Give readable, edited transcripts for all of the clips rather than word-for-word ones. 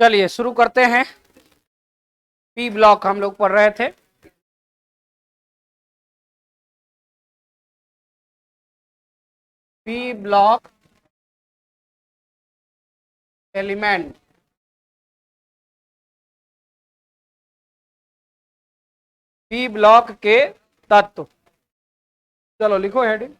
चलिए शुरू करते हैं। पी ब्लॉक हम लोग पढ़ रहे थे। P block element P block के तत्व। चलो लिखो heading.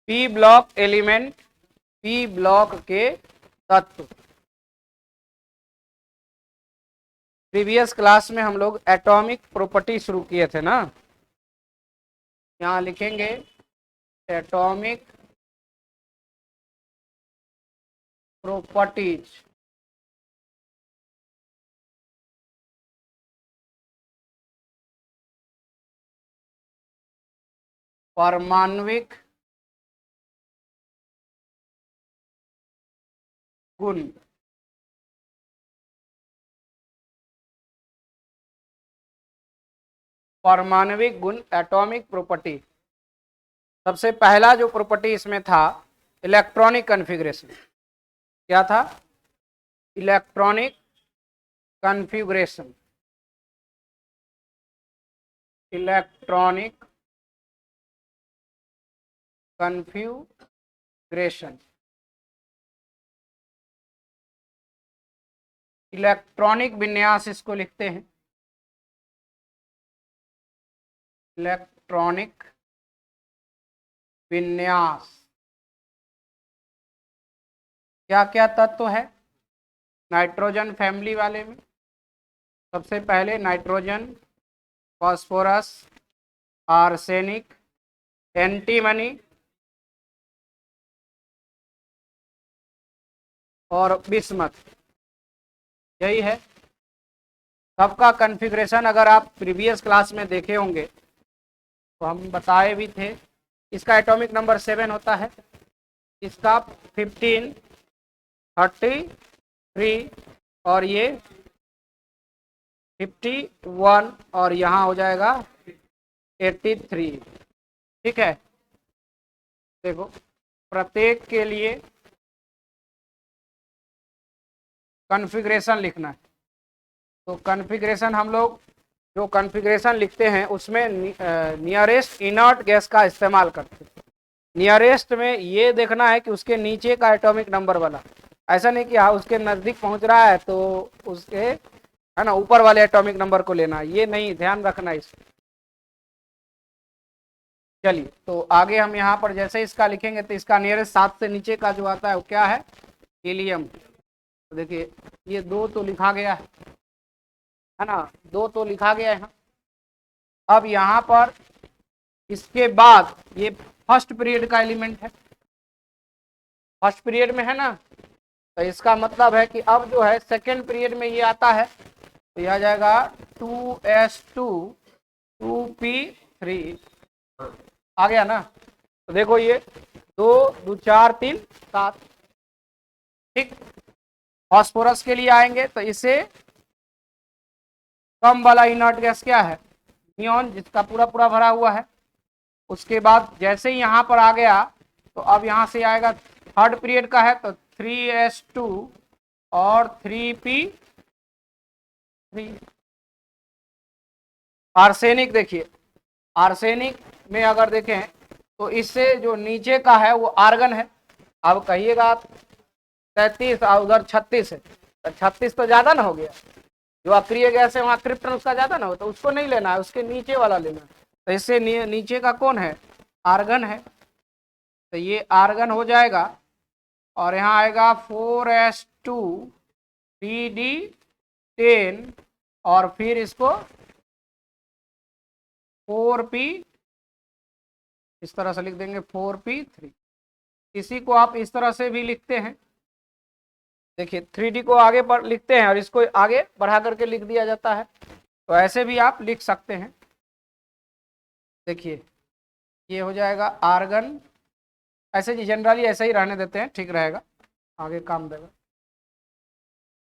P block element, P block के तत्व। प्रीवियस क्लास में हम लोग एटॉमिक प्रॉपर्टी शुरू किए थे ना। यहां लिखेंगे एटॉमिक प्रॉपर्टीज। परमाणविक गुण। परमाणविक गुण एटॉमिक प्रॉपर्टी। सबसे पहला जो प्रॉपर्टी इसमें था इलेक्ट्रॉनिक कन्फिग्रेशन। क्या था? Electronic configuration. Electronic configuration. Electronic विन्यास इसको लिखते हैं। इलेक्ट्रॉनिक विन्यास। क्या क्या तत्व है नाइट्रोजन फैमिली वाले में? सबसे पहले नाइट्रोजन, फास्फोरस, आर्सेनिक, एंटीमनी और बिस्मथ। यही है सबका कॉन्फ़िगरेशन। अगर आप प्रीवियस क्लास में देखे होंगे तो हम बताए भी थे। इसका एटॉमिक नंबर 7 होता है, इसका 15, 33 और ये 51 और यहाँ हो जाएगा 83। ठीक है, देखो प्रत्येक के लिए कॉन्फ़िगरेशन लिखना है। तो कॉन्फ़िगरेशन हम लोग जो कॉन्फ़िगरेशन लिखते हैं उसमें नियरेस्ट इनर्ट गैस का इस्तेमाल करते हैं। नियरेस्ट में ये देखना है कि उसके नीचे का एटॉमिक नंबर वाला, ऐसा नहीं कि हाँ उसके नज़दीक पहुंच रहा है तो उसके है ना ऊपर वाले एटॉमिक नंबर को लेना, ये नहीं, ध्यान रखना इसमें। चलिए तो आगे हम यहाँ पर जैसे इसका लिखेंगे तो इसका नियरेस्ट 7 से नीचे का जो आता है वो क्या है? हीलियम। तो देखिए ये 2 तो लिखा गया है ना, 2 तो लिखा गया है। अब यहाँ पर इसके बाद ये फर्स्ट पीरियड का एलिमेंट है, फर्स्ट पीरियड में है ना, तो इसका मतलब है कि अब जो है सेकेंड पीरियड में ये आता है तो यह आ जाएगा 2s2 2p3 आ गया ना। तो देखो ये 2 2 4 3 7। ठीक, फास्फोरस के लिए आएंगे तो इसे कम वाला इनर्ट गैस क्या है? नियॉन, जिसका पूरा पूरा भरा हुआ है। उसके बाद जैसे ही यहाँ पर आ गया तो अब यहाँ से आएगा थर्ड पीरियड का है तो 3s2 और 3p3। आर्सेनिक, देखिए आर्सेनिक में अगर देखें तो इससे जो नीचे का है वो आर्गन है। अब कहिएगा 33 और उधर 36 है तो 36 तो ज्यादा ना हो गया, जो अक्रिय गैस है वहाँ क्रिप्टन उसका ज्यादा ना हो, तो उसको नहीं लेना है, उसके नीचे वाला लेना है। तो इससे नीचे का कौन है? आर्गन है। तो ये आर्गन हो जाएगा और यहाँ आएगा 4s2 3d10 और फिर इसको 4p इस तरह से लिख देंगे 4p3। इसी को आप इस तरह से भी लिखते हैं। देखिए 3d को आगे पर लिखते हैं और इसको आगे बढ़ा करके लिख दिया जाता है, तो ऐसे भी आप लिख सकते हैं। देखिए ये हो जाएगा आर्गन। ऐसे जी जनरली ऐसे ही रहने देते हैं, ठीक रहेगा, आगे काम देगा।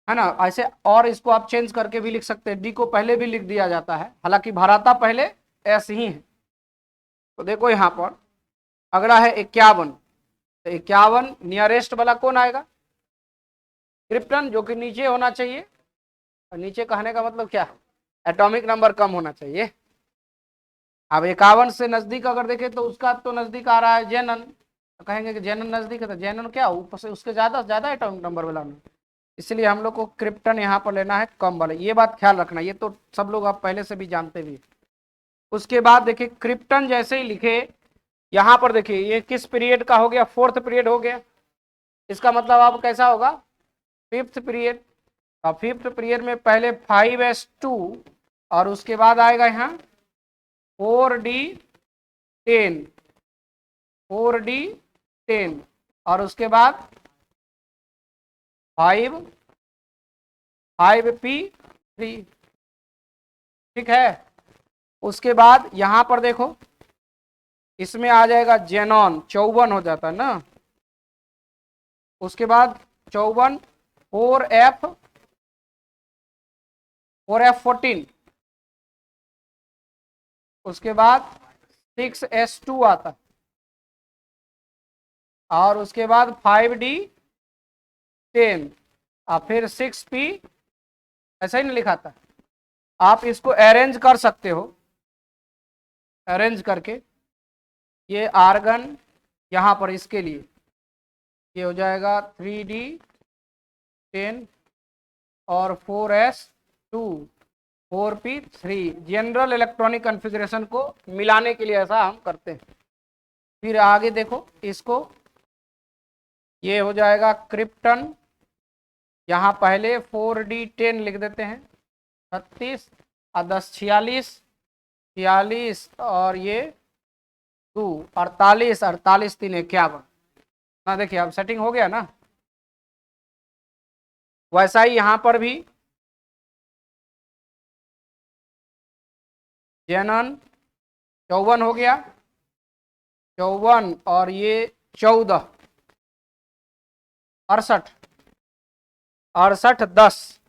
है ना। ऐसे और इसको आप चेंज करके भी लिख सकते हैं, डी को पहले भी लिख दिया जाता है, हालांकि भराता पहले एस ही है। तो देखो यहाँ पर अगला है 51, तो 51 नियरेस्ट वाला कौन आएगा, क्रिप्टन, जो कि नीचे होना चाहिए। और नीचे कहने का मतलब क्या है, एटॉमिक नंबर कम होना चाहिए। अब 51 से नजदीक अगर देखें तो उसका तो नजदीक आ रहा है जेनन, तो कहेंगे कि जेनन नजदीक है, तो जेनन क्या ऊपर से उसके ज्यादा एटॉमिक नंबर वाला नहीं, इसलिए हम लोग को क्रिप्टन यहाँ पर लेना है कम वाले, ये बात ख्याल रखना, ये तो सब लोग आप पहले से भी जानते भी। उसके बाद देखिए क्रिप्टन जैसे ही लिखे, यहाँ पर देखिए ये किस पीरियड का हो गया, 4th पीरियड हो गया, इसका मतलब अब कैसा होगा, 5th पीरियड। और 5th पीरियड में पहले 5s2 और उसके बाद आएगा यहाँ 4d10, 4d10 और उसके बाद 5p3, ठीक है। उसके बाद यहां पर देखो इसमें आ जाएगा जेनॉन, 54 हो जाता है ना। उसके बाद 54 4f14, उसके बाद 6s2 आता, और उसके बाद 5d10 और फिर 6p, ऐसा ही नहीं लिखा था। आप इसको अरेंज कर सकते हो, अरेंज करके ये आर्गन यहाँ पर इसके लिए ये हो जाएगा 3d10 और 4s2 4p3, general electronic configuration को मिलाने के लिए ऐसा हम करते हैं। फिर आगे देखो इसको, ये हो जाएगा क्रिप्टन, यहाँ पहले 4d10 लिख देते हैं 36 और 10 46, 46 और ये 2 48, 48 3 51 ना। देखिए अब सेटिंग हो गया ना। वैसा ही यहाँ पर भी जेनन 54 हो गया, 54 और ये 14 68, 68 10,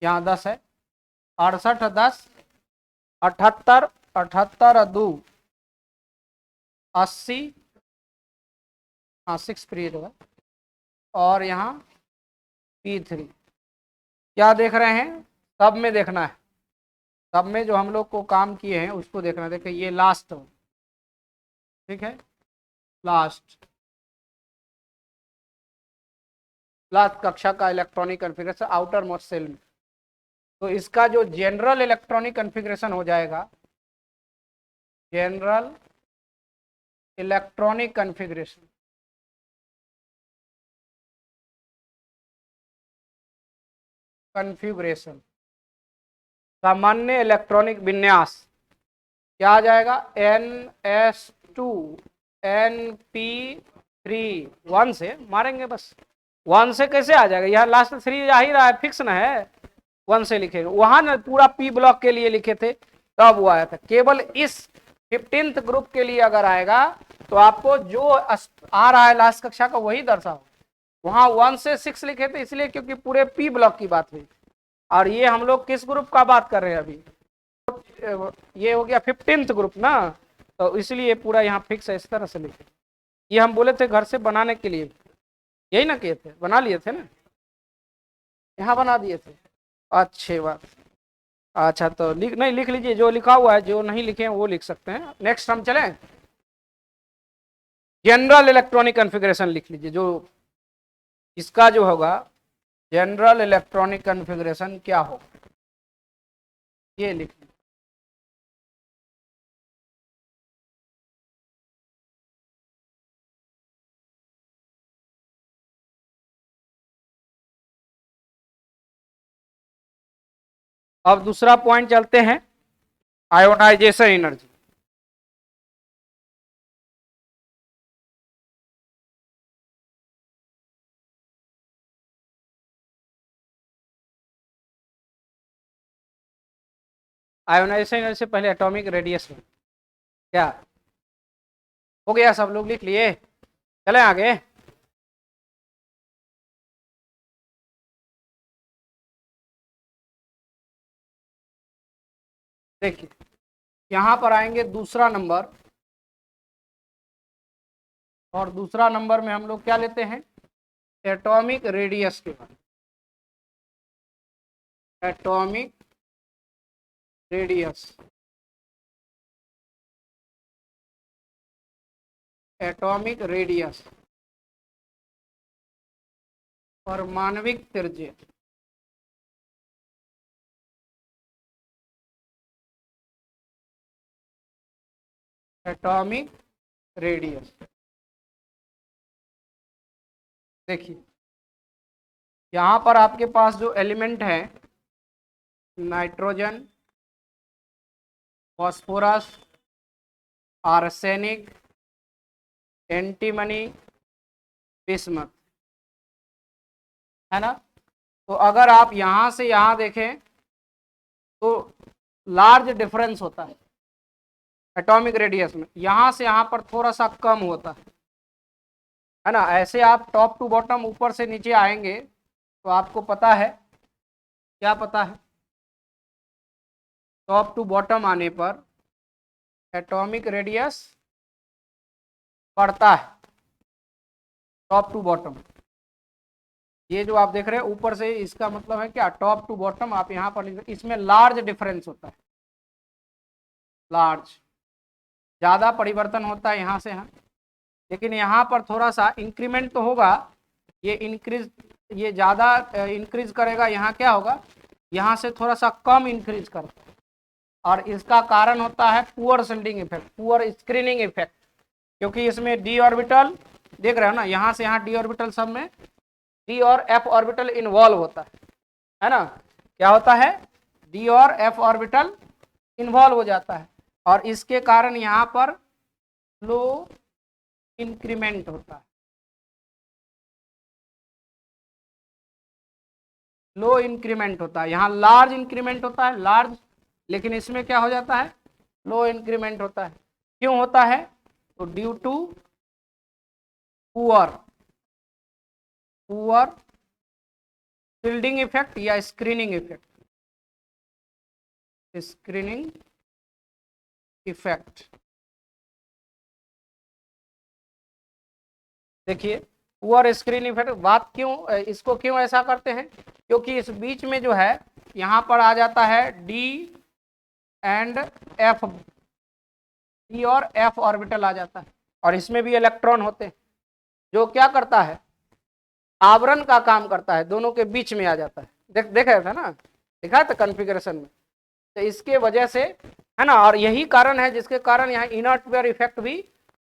यहाँ 10 है, 68 10 78, 78 2 80, हाँ 6 पीरियड होगा, और यहाँ p3। क्या देख रहे हैं, सब में देखना है, सब में जो हम लोग को काम किए हैं उसको देखना है। देखिए ये लास्ट, ठीक है, लास्ट कक्षा का electronic configuration outermost shell में। तो इसका जो जनरल इलेक्ट्रॉनिक कॉन्फ़िगरेशन हो जाएगा, जनरल इलेक्ट्रॉनिक कॉन्फ़िगरेशन, सामान्य इलेक्ट्रॉनिक विन्यास क्या आ जाएगा, NS2 NP3, 1 से मारेंगे बस, 1 से कैसे आ जाएगा, यहाँ लास्ट 3 आ ही रहा है, फिक्स ना है, 1 से लिखेंगे। वहां ना पूरा पी ब्लॉक के लिए लिखे थे तब वो आया था, केवल इस 15th ग्रुप के लिए अगर आएगा तो आपको जो आ रहा है लास्ट कक्षा का वही दर्शाओ। वहां 1 से 6 लिखे थे इसलिए क्योंकि पूरे पी ब्लॉक की बात हुई, और ये हम लोग किस ग्रुप का बात कर रहे हैं अभी, ये हो गया 15th ग्रुप ना, तो इसलिए पूरा यहाँ फिक्स है, इस तरह से लिखे। ये हम बोले थे घर से बनाने के लिए, यही ना किए थे, बना लिए थे ना, यहाँ बना दिए थे, अच्छी बात। अच्छा तो लिख लीजिए, जो लिखा हुआ है, जो नहीं लिखे हैं वो लिख सकते हैं। नेक्स्ट हम चलें, जनरल इलेक्ट्रॉनिक कॉन्फ़िगरेशन लिख लीजिए, जो इसका जो होगा जनरल इलेक्ट्रॉनिक कॉन्फ़िगरेशन क्या हो, ये लिख लीजिए। अब दूसरा पॉइंट चलते हैं, आयोनाइजेशन एनर्जी। आयोनाइजेशन एनर्जी से पहले एटॉमिक रेडिएशन क्या हो गया, सब लोग लिख लिए, चले आगे। देखिए यहाँ पर आएंगे दूसरा नंबर, और दूसरा नंबर में हम लोग क्या लेते हैं, एटॉमिक रेडियस के बारे में। एटॉमिक रेडियस, एटॉमिक रेडियस, परमाणविक त्रिज्या। एटॉमिक रेडियस, देखिए यहाँ पर आपके पास जो एलिमेंट है, nitrogen, phosphorus, arsenic, antimony, bismuth, है ना। तो अगर आप यहाँ से यहाँ देखें तो लार्ज डिफरेंस होता है एटॉमिक रेडियस में, यहाँ से यहाँ पर थोड़ा सा कम होता है ना। ऐसे आप टॉप टू बॉटम ऊपर से नीचे आएंगे तो आपको पता है, क्या पता है, टॉप टू बॉटम आने पर एटॉमिक रेडियस बढ़ता है, टॉप टू बॉटम। ये जो आप देख रहे हैं ऊपर से, इसका मतलब है क्या, टॉप टू बॉटम आप यहाँ पर, इसमें लार्ज डिफरेंस होता है, लार्ज, ज़्यादा परिवर्तन होता है यहाँ से यहाँ। लेकिन यहाँ पर थोड़ा सा इंक्रीमेंट तो होगा, ये इंक्रीज, ये ज़्यादा इंक्रीज करेगा, यहाँ क्या होगा, यहाँ से थोड़ा सा कम इंक्रीज करता है। और इसका कारण होता है poor shielding effect, poor screening effect, क्योंकि इसमें डी ऑर्बिटल देख रहे हो ना, यहाँ से यहाँ डी ऑर्बिटल, सब में डी और एफ ऑर्बिटल इन्वॉल्व होता है ना। क्या होता है, डी और एफ ऑर्बिटल इन्वॉल्व हो जाता है, और इसके कारण यहाँ पर लो इंक्रीमेंट होता है, लो इंक्रीमेंट होता है। यहाँ लार्ज इंक्रीमेंट होता है, लार्ज, लेकिन इसमें क्या हो जाता है, लो इंक्रीमेंट होता है। क्यों होता है, तो due to poor poor shielding effect या स्क्रीनिंग इफेक्ट, स्क्रीनिंग इफेक्ट। देखिए पुअर स्क्रीन इफेक्ट, बात क्यों, इसको क्यों ऐसा करते हैं, क्योंकि इस बीच में जो है यहाँ पर आ जाता है डी एंड एफ, डी और एफ ऑर्बिटल आ जाता है, और इसमें भी इलेक्ट्रॉन होते हैं, जो क्या करता है, आवरण का काम करता है, दोनों के बीच में आ जाता है। देखा था ना, दिखा था कॉन्फ़िगरेशन में। तो इसके वजह से, है ना, और यही कारण है जिसके कारण यहाँ इनर्ट पेयर इफेक्ट भी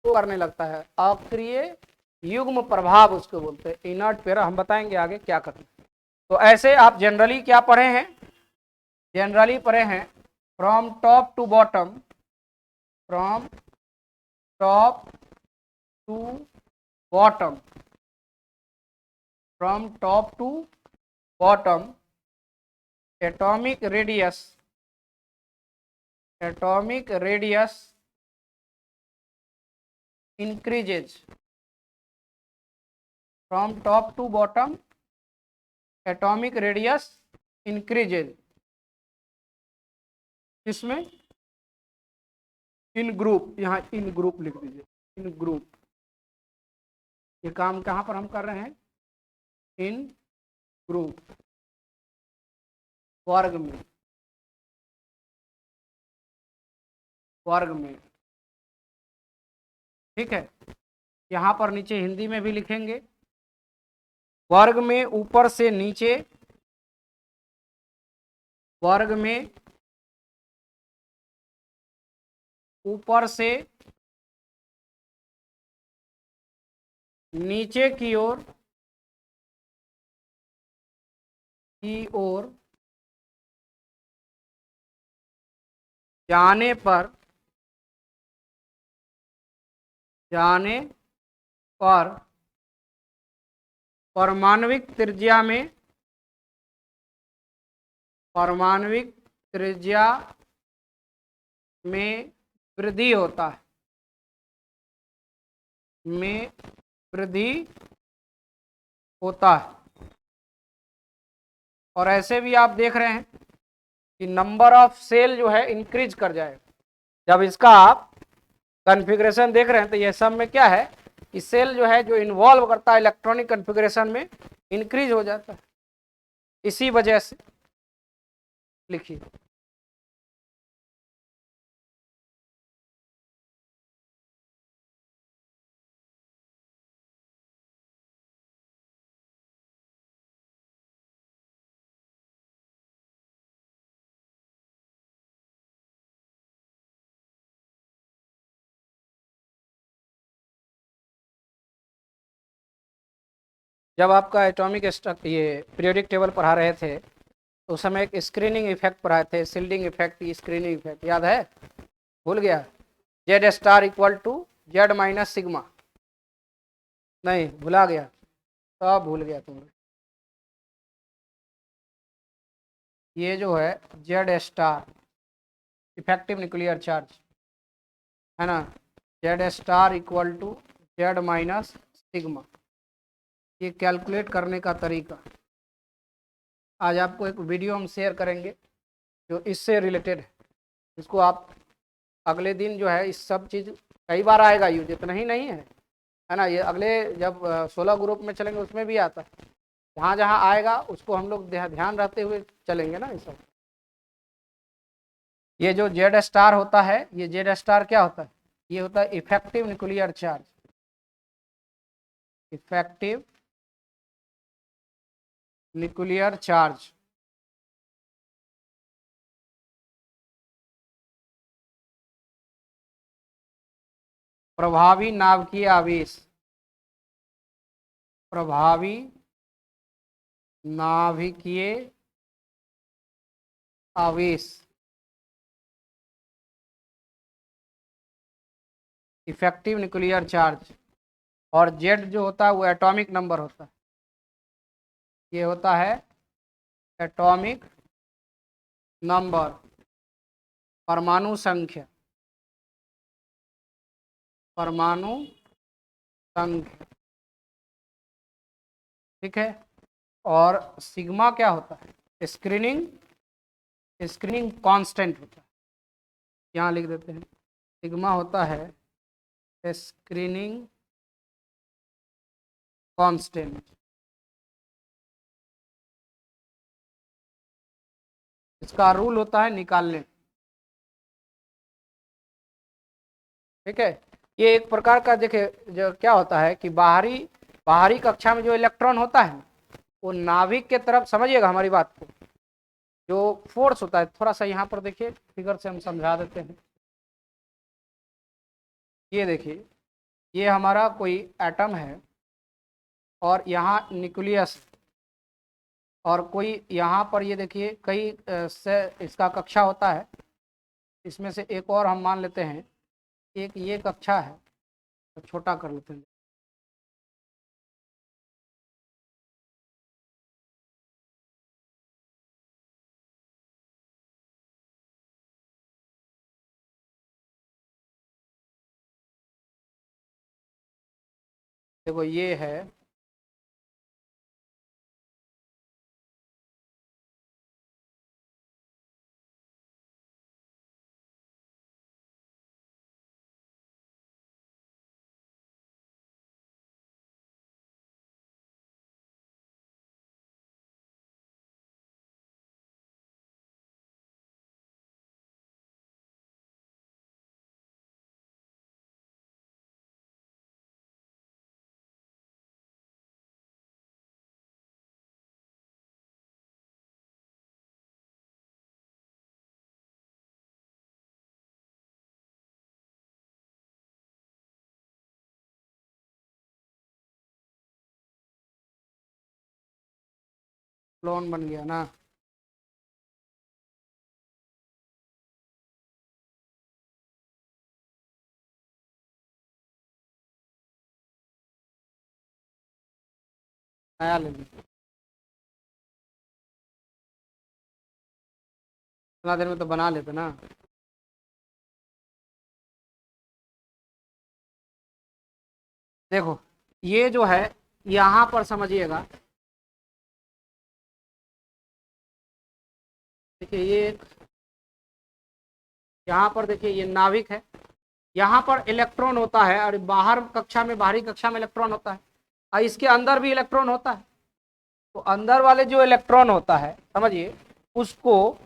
करने लगता है, अक्रिय युग्म प्रभाव उसको बोलते हैं, इनर्ट पेयर। हम बताएंगे आगे क्या करना है। तो ऐसे आप जनरली क्या पढ़े हैं, जनरली पढ़े हैं from top to bottom, from top to bottom, from top to bottom atomic radius, atomic radius increases, from top to bottom atomic radius increases, इसमें इन ग्रुप, यहाँ इन ग्रुप लिख दीजिए, इन ग्रुप। ये काम कहाँ पर हम कर रहे हैं, इन ग्रुप, वर्ग में, वर्ग में, ठीक है। यहाँ पर नीचे हिंदी में भी लिखेंगे, वर्ग में ऊपर से नीचे, वर्ग में ऊपर से नीचे की ओर, जाने पर, जाने पर परमाणविक त्रिज्या में, परमाणविक त्रिज्या में वृद्धि होता है, में वृद्धि होता है। और ऐसे भी आप देख रहे हैं कि नंबर ऑफ सेल जो है इंक्रीज कर जाए। जब इसका आप कॉन्फ़िगरेशन देख रहे हैं तो ये सब में क्या है कि सेल जो है जो इन्वॉल्व करता है इलेक्ट्रॉनिक कॉन्फ़िगरेशन में इंक्रीज हो जाता है, इसी वजह से। लिखिए जब आपका एटॉमिक ये पीरियोडिक टेबल पढ़ा रहे थे तो उस समय एक स्क्रीनिंग इफेक्ट पढ़ाए थे, शिल्डिंग इफेक्ट, स्क्रीनिंग इफेक्ट याद है? भूल गया? Z star equal to Z minus sigma, नहीं भुला गया? सब भूल गया तुमने। ये जो है Z star effective nuclear charge है ना, Z star equal to Z minus sigma, ये कैलकुलेट करने का तरीका आज आपको एक वीडियो हम शेयर करेंगे जो इससे रिलेटेड है। इसको आप अगले दिन जो है इस सब चीज़ कई बार आएगा यूज, इतना ही नहीं है ना, ये अगले जब 16 ग्रुप में चलेंगे उसमें भी आता है। जहाँ जहाँ आएगा उसको हम लोग ध्यान रखते हुए चलेंगे ना। इस सब ये जो जेड स्टार होता है, ये जेड स्टार क्या होता है? ये होता है effective nuclear charge, effective nuclear charge. प्रभावी नाभिकीय आवेश, प्रभावी नाभिकीय आवेश, इफेक्टिव न्यूक्लियर चार्ज। और जेड जो होता है वो एटॉमिक नंबर होता है, ये होता है एटॉमिक नंबर, परमाणु संख्या, परमाणु संख्या, ठीक है। और सिग्मा क्या होता है? स्क्रीनिंग, स्क्रीनिंग कांस्टेंट होता है, यहाँ लिख देते हैं। सिग्मा होता है स्क्रीनिंग कांस्टेंट। इसका रूल होता है निकालने, ठीक है। ये एक प्रकार का देखिए जो क्या होता है कि बाहरी बाहरी कक्षा में जो इलेक्ट्रॉन होता है वो नाभिक के तरफ, समझिएगा हमारी बात को, जो फोर्स होता है, थोड़ा सा यहाँ पर देखिए फिगर से हम समझा देते हैं। ये देखिए ये हमारा कोई एटम है और यहाँ न्यूक्लियस, और कोई यहाँ पर ये देखिए कई से इसका कक्षा होता है। इसमें से एक और हम मान लेते हैं, एक ये कक्षा है, तो छोटा कर लेते हैं। देखो ये है, क्लोन बन गया ना। नया ले लीजिए, इतना देर में तो बना लेते ना। देखो ये जो है यहाँ पर समझिएगा, देखिए ये यहाँ पर देखिए ये नाभिक है, यहाँ पर इलेक्ट्रॉन होता है और बाहर कक्षा में, बाहरी कक्षा में इलेक्ट्रॉन होता है और इसके अंदर भी इलेक्ट्रॉन होता है। तो अंदर वाले जो इलेक्ट्रॉन होता है समझिए, उसको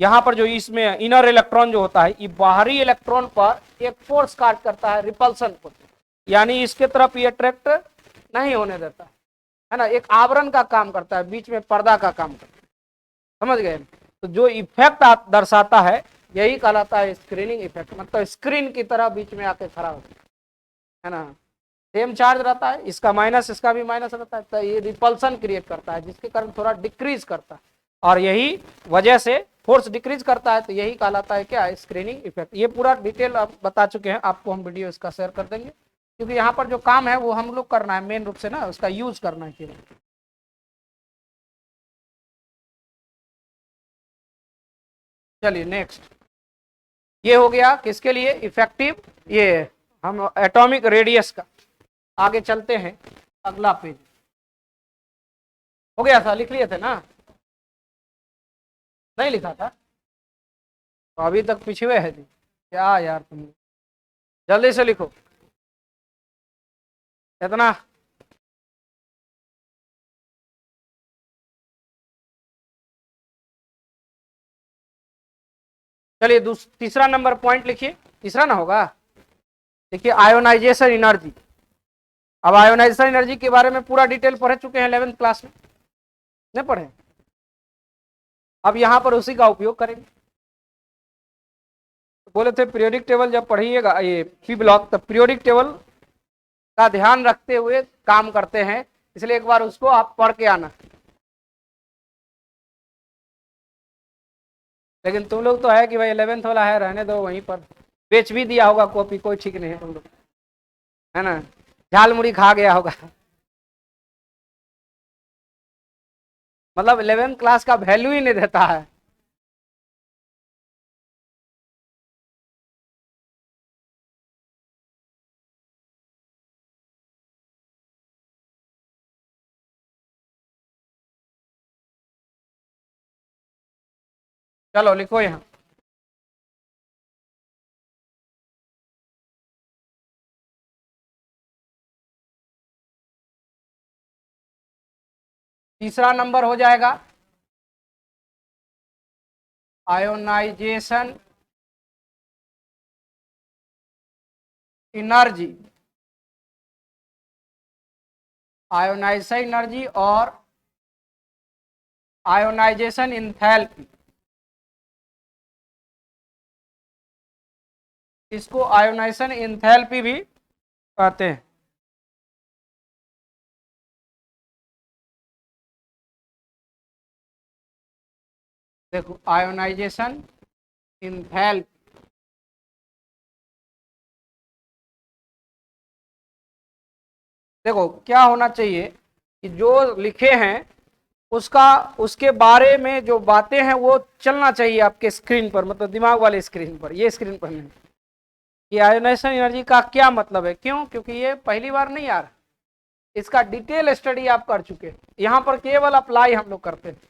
यहाँ पर जो इसमें इनर इलेक्ट्रॉन जो होता है, ये बाहरी इलेक्ट्रॉन पर एक फोर्स कार्य करता है, रिपल्सन को, यानी इसके तरफ ये अट्रैक्ट नहीं होने देता है ना, एक आवरण का काम करता है, बीच में पर्दा का काम करता है, समझ गए। तो जो इफेक्ट दर्शाता है यही कहलाता है स्क्रीनिंग इफेक्ट, मतलब स्क्रीन की तरह बीच में आके खड़ा होता है ना, सेम चार्ज रहता है, इसका माइनस इसका भी माइनस रहता है, तो ये रिपल्सन क्रिएट करता है जिसके कारण थोड़ा डिक्रीज करता है, और यही वजह से फोर्स डिक्रीज करता है, तो यही कहलाता है क्या, स्क्रीनिंग इफेक्ट। ये पूरा डिटेल आप बता चुके हैं, आपको हम वीडियो इसका शेयर कर देंगे, क्योंकि यहाँ पर जो काम है वो हम लोग करना है मेन रूप से ना, उसका यूज करना है केवल। चलिए नेक्स्ट, ये हो गया किसके लिए, इफेक्टिव, ये हम एटॉमिक रेडियस का। आगे चलते हैं, अगला पेज हो गया था, लिख लिए थे ना, नहीं लिखा था तो अभी तक पिछुए है क्या यार, तुम जल्दी से लिखो इतना। चलिए तीसरा नंबर पॉइंट लिखिए, तीसरा ना होगा, देखिए आयोनाइजेशन एनर्जी। अब आयोनाइजेशन एनर्जी के बारे में पूरा डिटेल पढ़ चुके हैं 11th क्लास में, नहीं पढ़े, अब यहां पर उसी का उपयोग करेंगे। बोले थे पीरियोडिक टेबल जब पढ़िएगा ये पी ब्लॉक, तब पीरियोडिक टेबल का ध्यान रखते हुए काम करते हैं, इसलिए एक बार उसको आप पढ़ के आना। लेकिन तुम लोग तो है कि भाई 11th वाला है, रहने दो वहीं पर, बेच भी दिया होगा कॉपी, कोई ठीक नहीं है तुम लोग, है ना, झाल मुड़ी खा गया होगा, मतलब 11th क्लास का वैल्यू ही नहीं देता है। चलो लिखो यहाँ, तीसरा नंबर हो जाएगा आयोनाइजेशन एनर्जी, आयोनाइजेशन एनर्जी और आयोनाइजेशन एंथैल्पी, इसको आयोनाइजेशन एंथैल्पी भी कहते हैं। देखो आयोनाइजेशन एंथैल्पी, देखो क्या होना चाहिए कि जो लिखे हैं उसका, उसके बारे में जो बातें हैं वो चलना चाहिए आपके स्क्रीन पर, मतलब दिमाग वाले स्क्रीन पर, ये स्क्रीन पर नहीं, कि आयोनाइजेशन एनर्जी का क्या मतलब है, क्यों, क्योंकि ये पहली बार नहीं आ रहा, इसका डिटेल स्टडी आप कर चुके हैं, यहां पर केवल अप्लाई हम लोग करते हैं।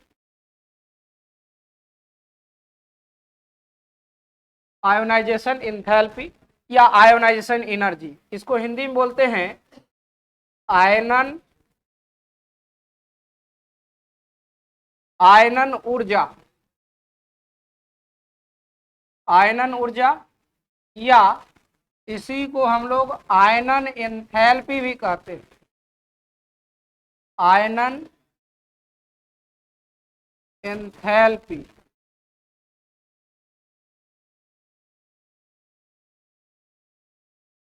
आयोनाइजेशन एंथैल्पी या आयोनाइजेशन एनर्जी, इसको हिंदी में बोलते हैं आयनन, आयनन ऊर्जा, आयनन ऊर्जा, या इसी को हम लोग आयनन एंथैल्पी भी कहते हैं, आयनन एंथैल्पी।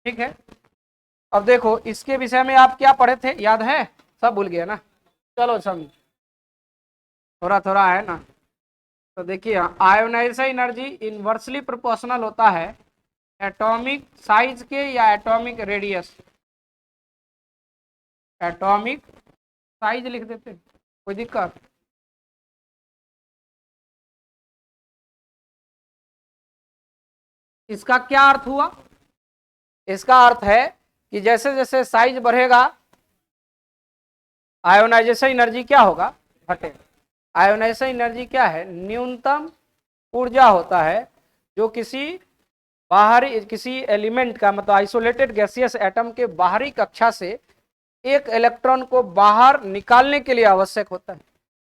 ठीक है, अब देखो इसके विषय में आप क्या पढ़े थे, याद है, सब भूल गया ना, चलो सब थोड़ा थोड़ा है ना। तो देखिए आयोनाइजेशन एनर्जी इनवर्सली प्रोपोर्शनल होता है एटॉमिक साइज के या एटॉमिक रेडियस, एटॉमिक साइज लिख देते हैं, कोई दिक्कत, इसका क्या अर्थ हुआ, इसका अर्थ है कि जैसे जैसे साइज बढ़ेगा आयोनाइजेशन एनर्जी क्या होगा, घटेगा। आयोनाइजेशन एनर्जी क्या है, न्यूनतम ऊर्जा होता है जो किसी बाहरी किसी एलिमेंट का मतलब आइसोलेटेड गैसियस एटम के बाहरी कक्षा से एक इलेक्ट्रॉन को बाहर निकालने के लिए आवश्यक होता है।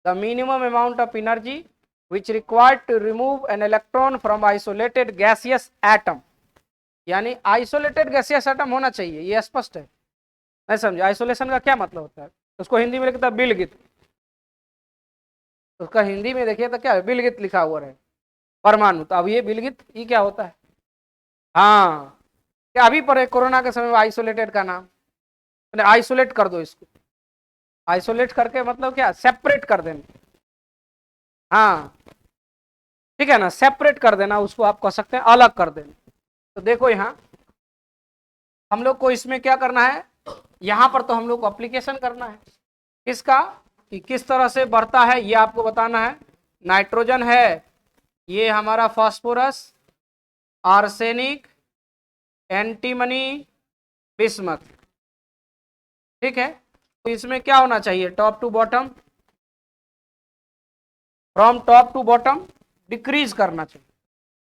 The minimum amount of energy which required to remove an electron from isolated gaseous atom, यानी आइसोलेटेड गैसियस एटम होना चाहिए, ये स्पष्ट है, नहीं समझे? आइसोलेशन का क्या मतलब होता है? उसको हिंदी में लिखता है बिलगित, उसका हिंदी में देखिए तो क्या है, बिलगित लिखा हुआ है, परमाणु। तो अब ये बिलगित ये क्या होता है? हाँ, क्या अभी पढ़े कोरोना के समय में आइसोलेटेड का नाम, आइसोलेट कर दो इसको, आइसोलेट करके मतलब क्या, सेपरेट कर देना। हाँ ठीक है ना, सेपरेट कर देना उसको, आप कह सकते हैं अलग कर देना। तो देखो यहाँ हम लोग को इसमें क्या करना है, यहाँ पर तो हम लोग को एप्लीकेशन करना है किसका, कि किस तरह से बढ़ता है ये आपको बताना है। नाइट्रोजन है, ये हमारा फास्फोरस, आर्सेनिक, एंटीमनी, बिस्मथ, ठीक है। तो इसमें क्या होना चाहिए, top to bottom, from top to bottom decrease करना चाहिए।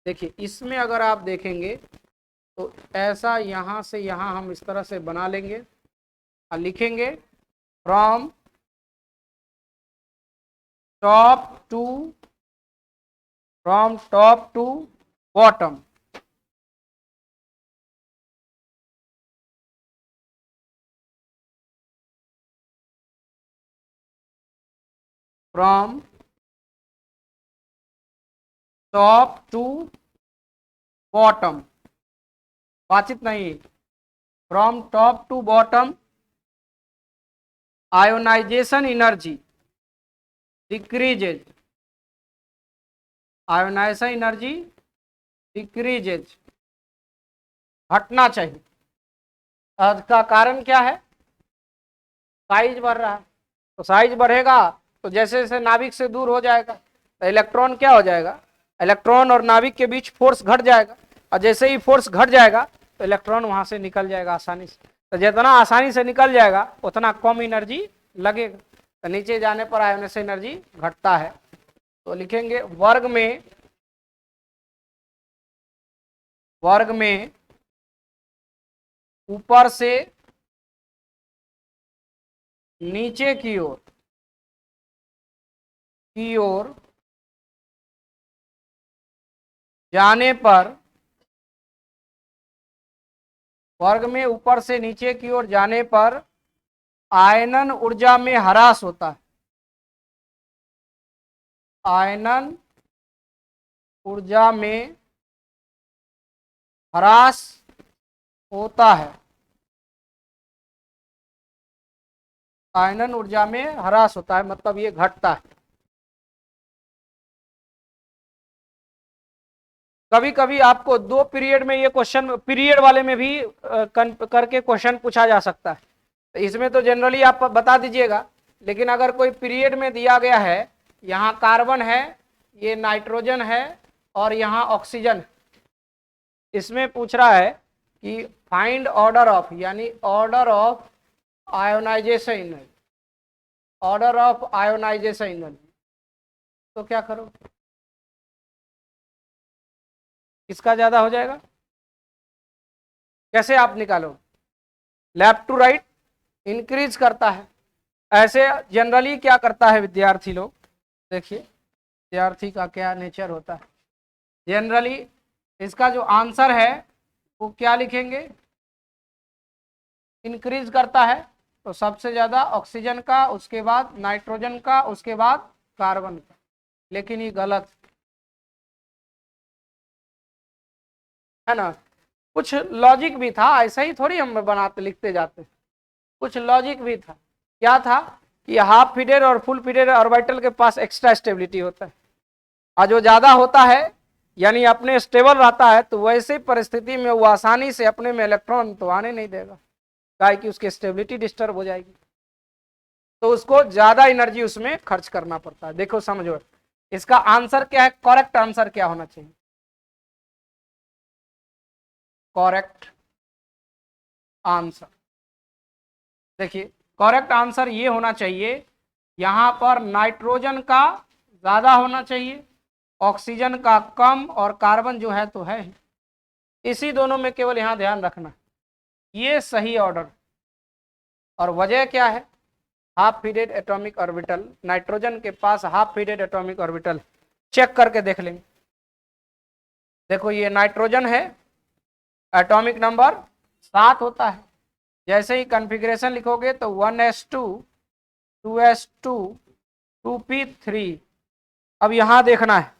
देखिए इसमें अगर आप देखेंगे तो ऐसा यहाँ से यहाँ हम इस तरह से बना लेंगे और लिखेंगे from top to bottom. From top to bottom, बातचीत नहीं, from top to bottom ionisation energy decreases, ionisation energy decreases, घटना चाहिए। का कारण क्या है, साइज बढ़ रहा है, तो साइज बढ़ेगा तो जैसे जैसे नाभिक से दूर हो जाएगा तो इलेक्ट्रॉन क्या हो जाएगा, इलेक्ट्रॉन और नाभिक के बीच फोर्स घट जाएगा, और जैसे ही फोर्स घट जाएगा तो इलेक्ट्रॉन वहां से निकल जाएगा आसानी से। तो जितना आसानी से निकल जाएगा उतना कम एनर्जी लगेगा, तो नीचे जाने पर आयोनाइजेशन एनर्जी घटता है। तो लिखेंगे वर्ग में ऊपर से नीचे की ओर जाने पर, वर्ग में ऊपर से नीचे की ओर जाने पर आयनन ऊर्जा में ह्रास होता है, आयनन ऊर्जा में ह्रास होता है, आयनन ऊर्जा में ह्रास होता है मतलब ये घटता है। कभी कभी आपको 2 पीरियड में ये क्वेश्चन, पीरियड वाले में भी करके क्वेश्चन पूछा जा सकता है, तो इसमें तो जनरली आप बता दीजिएगा, लेकिन अगर कोई पीरियड में दिया गया है, यहाँ कार्बन है, ये नाइट्रोजन है और यहाँ ऑक्सीजन, इसमें पूछ रहा है कि फाइंड ऑर्डर ऑफ, यानी order of ionisation energy, order of ionisation energy, तो क्या करो, किसका ज्यादा हो जाएगा, कैसे आप निकालो, लेफ्ट टू राइट इंक्रीज करता है। ऐसे जनरली क्या करता है विद्यार्थी लोग, देखिए विद्यार्थी का क्या नेचर होता है, जनरली इसका जो आंसर है वो क्या लिखेंगे, इंक्रीज करता है तो सबसे ज्यादा ऑक्सीजन का, उसके बाद नाइट्रोजन का, उसके बाद कार्बन का, लेकिन ये गलत है ना। कुछ लॉजिक भी था, ऐसा ही थोड़ी हम बनाते लिखते जाते, कुछ लॉजिक भी था। क्या था कि हाफ फीडेड और फुल फीडेड ऑर्बिटल के पास एक्स्ट्रा स्टेबिलिटी होता है, और जो ज्यादा होता है यानी अपने स्टेबल रहता है, तो वैसे परिस्थिति में वो आसानी से अपने में इलेक्ट्रॉन तो आने नहीं देगा, क्या कि उसकी स्टेबिलिटी डिस्टर्ब हो जाएगी, तो उसको ज्यादा एनर्जी उसमें खर्च करना पड़ता है। देखो समझो इसका आंसर क्या है, करेक्ट आंसर क्या होना चाहिए, करेक्ट आंसर, देखिए करेक्ट आंसर ये होना चाहिए, यहां पर नाइट्रोजन का ज्यादा होना चाहिए ऑक्सीजन का कम और कार्बन जो है तो है ही। इसी दोनों में केवल यहां ध्यान रखना, ये सही ऑर्डर। और वजह क्या है? Half filled atomic orbital, nitrogen के पास half filled atomic orbital, check करके देख लेंगे। देखो ये नाइट्रोजन है, एटॉमिक नंबर 7 होता है। जैसे ही कॉन्फ़िगरेशन लिखोगे तो 1s2 2s2 2p3। अब यहां देखना है,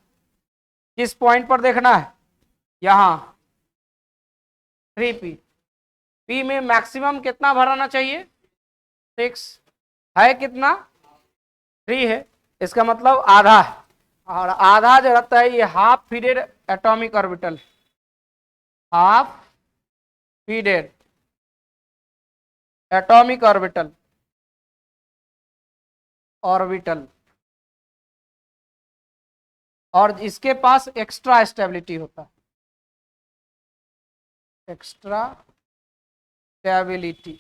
किस पॉइंट पर देखना है? यहां 3p। p में मैक्सिमम कितना भराना चाहिए? 6 है, कितना? 3 है, इसका मतलब आधा है। और आधा जो रहता है ये half filled atomic orbital, half filled atomic orbital और इसके पास एक्स्ट्रा स्टेबिलिटी होता है, extra stability.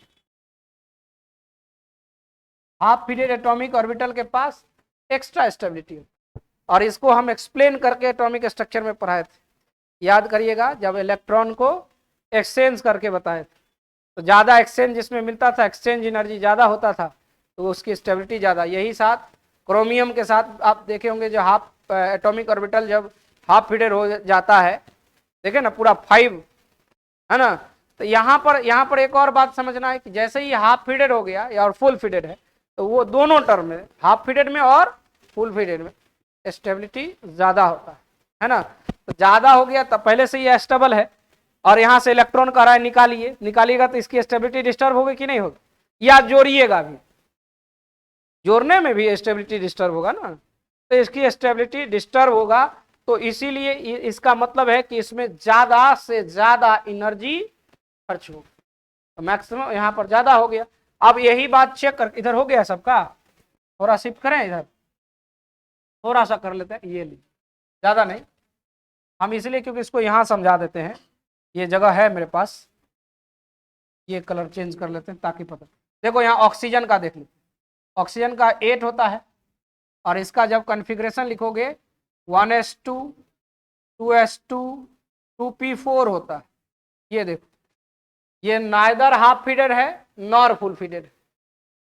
Half filled atomic orbital के पास एक्स्ट्रा स्टेबिलिटी होता है, और इसको हम एक्सप्लेन करके एटॉमिक स्ट्रक्चर में पढ़ाए थे, याद करिएगा, जब इलेक्ट्रॉन को एक्सचेंज करके बताए थे। तो ज़्यादा एक्सचेंज जिसमें मिलता था, एक्सचेंज एनर्जी ज़्यादा होता था, तो उसकी स्टेबिलिटी ज़्यादा। यही साथ क्रोमियम के साथ आप देखे होंगे, जो हाफ एटॉमिक ऑर्बिटल जब हाफ फीडेड हो जाता है, देखे ना, पूरा 5 है ना। तो यहाँ पर एक और बात समझना है कि जैसे ही हाफ फीडेड हो गया या और फुल फीडेड है, तो वो दोनों टर्म में, हाफ फीडेड में और फुल फीडेड में, स्टेबिलिटी ज़्यादा होता है ना। तो ज़्यादा हो गया तब पहले से ये स्टेबल है, और यहाँ से इलेक्ट्रॉन कह रहा है निकालिएगा, तो इसकी स्टेबिलिटी डिस्टर्ब होगी कि नहीं होगी? या जोड़िएगा भी, जोड़ने में भी स्टेबिलिटी डिस्टर्ब होगा ना, तो इसकी स्टेबिलिटी डिस्टर्ब होगा। तो इसीलिए इसका मतलब है कि इसमें ज़्यादा से ज़्यादा एनर्जी खर्च होगी, तो मैक्सिमम यहाँ पर ज़्यादा हो गया। अब यही बात चेक कर, इधर हो गया सबका, थोड़ा शिफ्ट करें, इधर थोड़ा सा कर लेते हैं, ये ली, ज़्यादा नहीं, हम इसलिए क्योंकि इसको यहाँ समझा देते हैं, ये जगह है मेरे पास, ये कलर चेंज कर लेते हैं ताकि पता। देखो यहाँ ऑक्सीजन का देख लेते, ऑक्सीजन का 8 होता है, और इसका जब कॉन्फ़िगरेशन लिखोगे 1s2 2s2 2p4 होता है। ये देखो, ये नाइदर हाफ फीडेड है नॉर फुल फीडेड,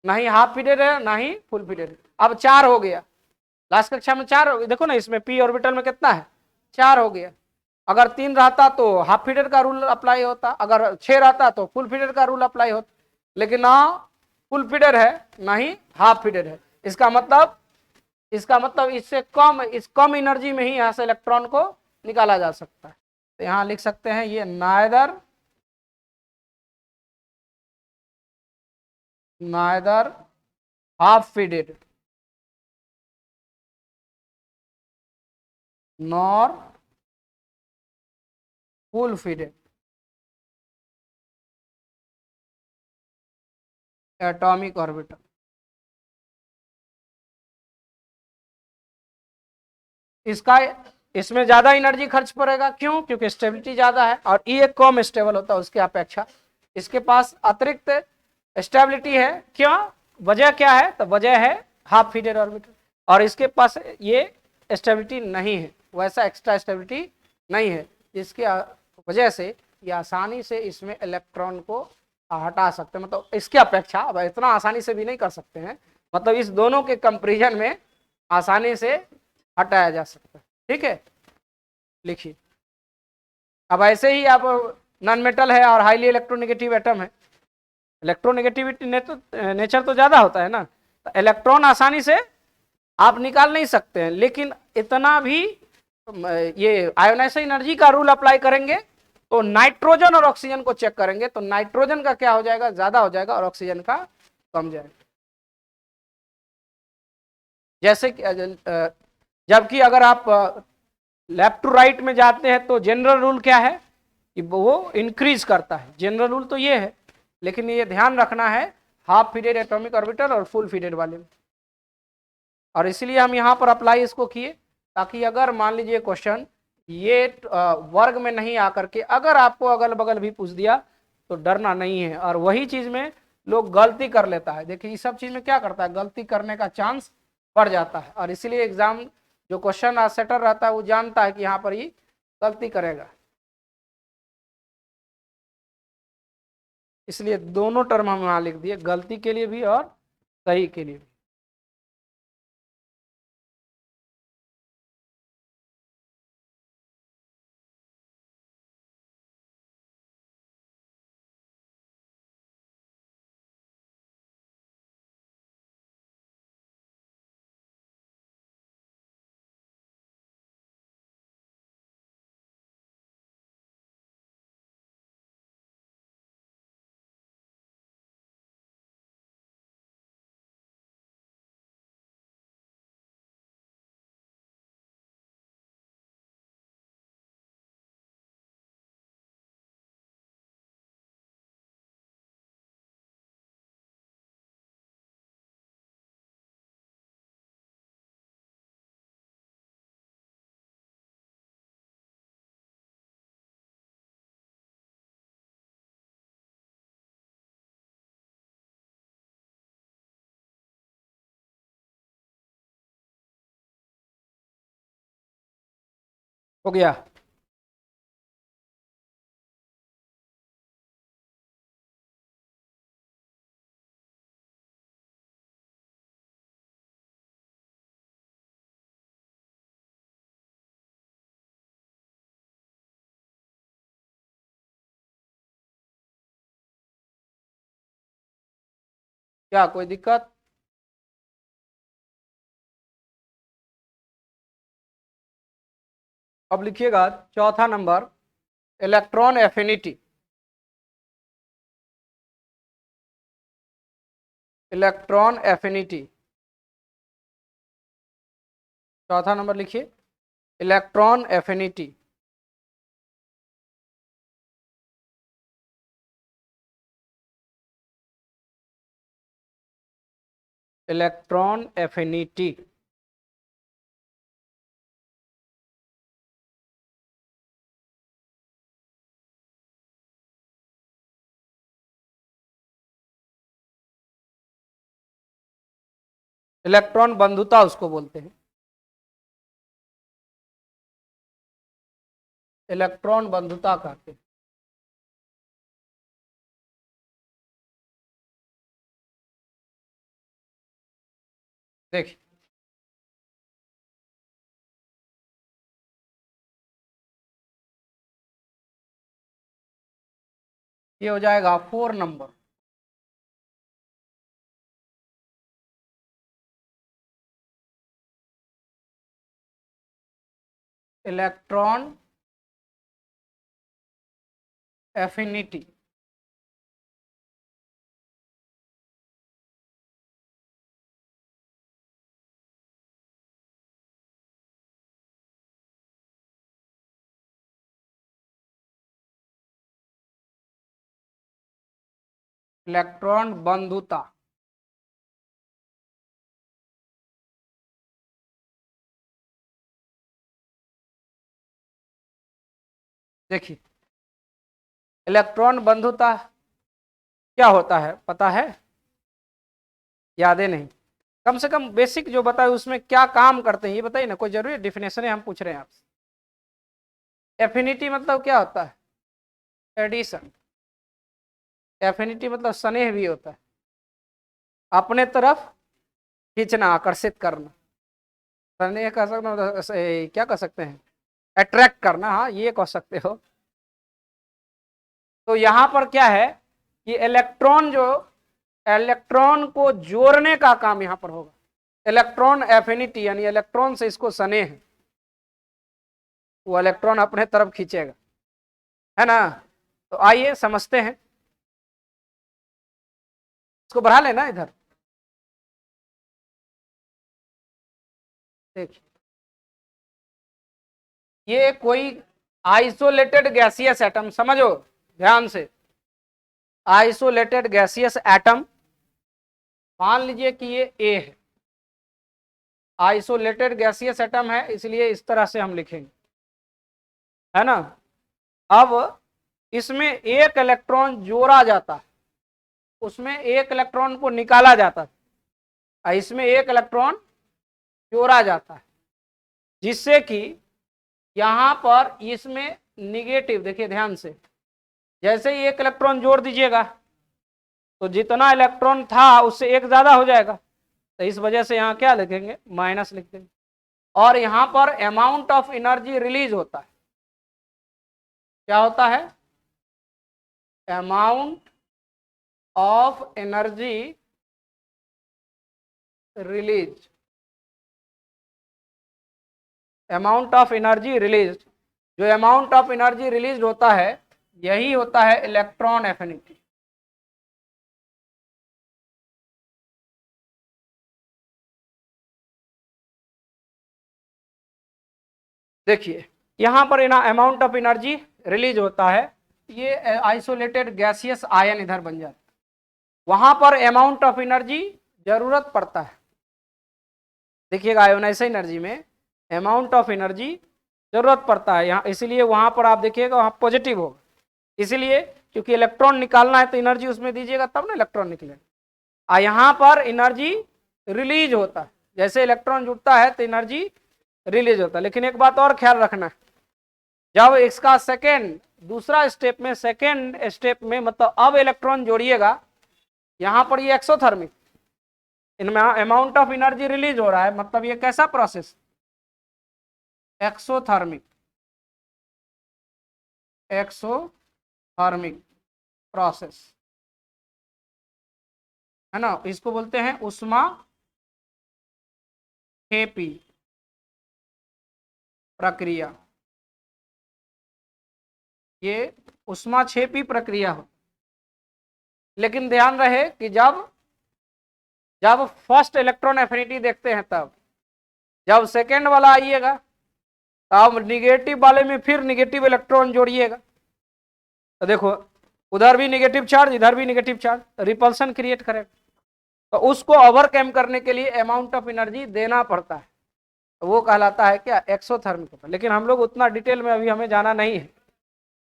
नहीं हाफ फीडेड है ना ही फुल फीडेड। अब 4 हो गया, लास्ट कक्षा में 4 हो गया, देखो ना इसमें p ऑर्बिटल में कितना है? 4 हो गया। अगर 3 रहता तो हाफ फीडेड का रूल अप्लाई होता, अगर 6 रहता तो फुल फीडेड का रूल अप्लाई होता, लेकिन ना फुल फीडेड है ना ही हाफ फीडेड है। इसका मतलब इससे कम, इस कम एनर्जी में ही यहाँ से इलेक्ट्रॉन को निकाला जा सकता है। तो यहाँ लिख सकते हैं ये neither half feeded nor full feeded atomic orbital. इसमें ज्यादा एनर्जी खर्च पड़ेगा, क्यों? क्योंकि स्टेबिलिटी ज्यादा है, और ये कम स्टेबल होता है उसके अपेक्षा। इसके पास अतिरिक्त स्टेबिलिटी है, क्यों? वजह क्या है? तो वजह है हाफ फीडेड ऑर्बिटल, और इसके पास ये स्टेबिलिटी नहीं है, वैसा एक्स्ट्रा स्टेबिलिटी नहीं है, जिसके वजह से ये आसानी से इसमें इलेक्ट्रॉन को हटा सकते हैं। मतलब इसके अपेक्षा, अब इतना आसानी से भी नहीं कर सकते हैं, मतलब इस दोनों के कंपेरिजन में आसानी से हटाया जा सकता है। ठीक है, लिखिए। अब ऐसे ही आप नॉन मेटल है और हाईली इलेक्ट्रोनेगेटिव एटम है, इलेक्ट्रोनेगेटिविटी नेचर तो ज्यादा होता है ना, तो इलेक्ट्रॉन आसानी से आप निकाल नहीं सकते हैं, लेकिन इतना भी ये आयोनाइजेशन एनर्जी का रूल अप्लाई करेंगे तो नाइट्रोजन और ऑक्सीजन को चेक करेंगे, तो नाइट्रोजन का क्या हो जाएगा? ज्यादा हो जाएगा, और ऑक्सीजन का कम जाएगा। जैसे कि जबकि अगर आप लेफ्ट टू राइट में जाते हैं तो जनरल रूल क्या है कि वो इंक्रीज करता है, जनरल रूल तो ये है, लेकिन ये ध्यान रखना है हाफ फीडेड एटॉमिक ऑर्बिटल और फुल फीडेड वाले में। और इसलिए हम यहाँ पर अप्लाई इसको किए, ताकि अगर मान लीजिए क्वेश्चन ये वर्ग में नहीं आकर के अगर आपको अगल बगल भी पूछ दिया तो डरना नहीं है। और वही चीज में लोग गलती कर लेता है, देखिए इस सब चीज में क्या करता है, गलती करने का चांस बढ़ जाता है, और इसीलिए एग्जाम जो क्वेश्चन सेटर रहता है वो जानता है कि यहाँ पर ये गलती करेगा, इसलिए दोनों टर्म हम यहाँ लिख दिए, गलती के लिए भी और सही के लिए भी। हो गया। क्या कोई दिक्कत? अब लिखिएगा चौथा number, electron affinity. Electron affinity, चौथा नंबर लिखिए, electron affinity. Electron affinity, electron बंधुता उसको बोलते हैं, इलेक्ट्रॉन बंधुता कहते हैं। देखिए ये हो जाएगा 4 नंबर। इलेक्ट्रॉन एफिनिटी, इलेक्ट्रॉन बंधुता। देखिए इलेक्ट्रॉन बंधुता क्या होता है पता है? याद है नहीं? कम से कम बेसिक जो बताए उसमें क्या काम करते हैं ये बताइए ना, कोई जरूरी डिफिनेशन है हम पूछ रहे हैं आपसे। एफिनिटी मतलब क्या होता है? एडिशन। एफिनिटी मतलब स्नेह भी होता है, अपने तरफ खींचना, आकर्षित करना। स्नेह कह सकते हो, क्या कह सकते हैं, अट्रैक्ट करना, हाँ ये कह सकते हो। तो यहां पर क्या है कि इलेक्ट्रॉन को जोड़ने का काम यहां पर होगा। इलेक्ट्रॉन एफिनिटी यानी इलेक्ट्रॉन से इसको स्नेह है, वो इलेक्ट्रॉन अपने तरफ खींचेगा, है ना। तो आइए समझते हैं, इसको बढ़ा लेना इधर। देखिए ये कोई आइसोलेटेड गैसियस एटम, समझो ध्यान से, आइसोलेटेड गैसियस एटम, मान लीजिए कि ये ए है, आइसोलेटेड गैसियस एटम है, इसलिए इस तरह से हम लिखेंगे, है ना। अब इसमें एक इलेक्ट्रॉन जोड़ा जाता है, उसमें एक इलेक्ट्रॉन को निकाला जाता है, इसमें एक इलेक्ट्रॉन जोड़ा जाता है। जिससे कि यहां पर इसमें निगेटिव, देखिए ध्यान से, जैसे ही एक इलेक्ट्रॉन जोड़ दीजिएगा तो जितना इलेक्ट्रॉन था उससे एक ज्यादा हो जाएगा, तो इस वजह से यहां क्या लिखेंगे, माइनस लिख देंगे। और यहां पर अमाउंट ऑफ एनर्जी रिलीज होता है, क्या होता है, amount of energy release, amount of energy release, जो अमाउंट ऑफ एनर्जी रिलीज होता है यही होता है इलेक्ट्रॉन एफिनिटी। देखिए यहां पर अमाउंट ऑफ एनर्जी रिलीज होता है, ये आइसोलेटेड गैसियस आयन इधर बन जाता है, वहां पर अमाउंट ऑफ एनर्जी जरूरत पड़ता है। देखिएगा आयोनाइज एनर्जी में अमाउंट ऑफ एनर्जी जरूरत पड़ता है यहाँ, इसीलिए वहां पर आप देखिएगा वहां पॉजिटिव होगा, इसीलिए क्योंकि इलेक्ट्रॉन निकालना है तो एनर्जी उसमें दीजिएगा तब ना इलेक्ट्रॉन निकलेगा। यहाँ पर एनर्जी रिलीज होता है, जैसे इलेक्ट्रॉन जुड़ता है तो एनर्जी रिलीज होता है। लेकिन एक बात और ख्याल रखना है, जब इसका दूसरा स्टेप में, सेकेंड स्टेप में, मतलब अब इलेक्ट्रॉन जोड़िएगा, यहां पर ये एक्सोथर्मिक, इनमें अमाउंट ऑफ एनर्जी रिलीज हो रहा है, मतलब ये कैसा प्रोसेस, एक्सोथर्मिक, एक्सोथर्मिक प्रोसेस है ना, इसको बोलते हैं ऊष्माक्षेपी प्रक्रिया, ये ऊष्माक्षेपी प्रक्रिया हो। लेकिन ध्यान रहे कि जब फर्स्ट इलेक्ट्रॉन एफिनिटी देखते हैं तब, जब सेकेंड वाला आइएगा तब निगेटिव वाले में फिर निगेटिव इलेक्ट्रॉन जोड़िएगा, तो देखो उधर भी निगेटिव चार्ज, इधर भी निगेटिव चार्ज, रिपल्सन क्रिएट करेगा, तो उसको ओवरकम करने के लिए अमाउंट ऑफ एनर्जी देना पड़ता है, तो वो कहलाता है क्या, एक्सोथर्मिक। लेकिन हम लोग उतना डिटेल में अभी हमें जाना नहीं है,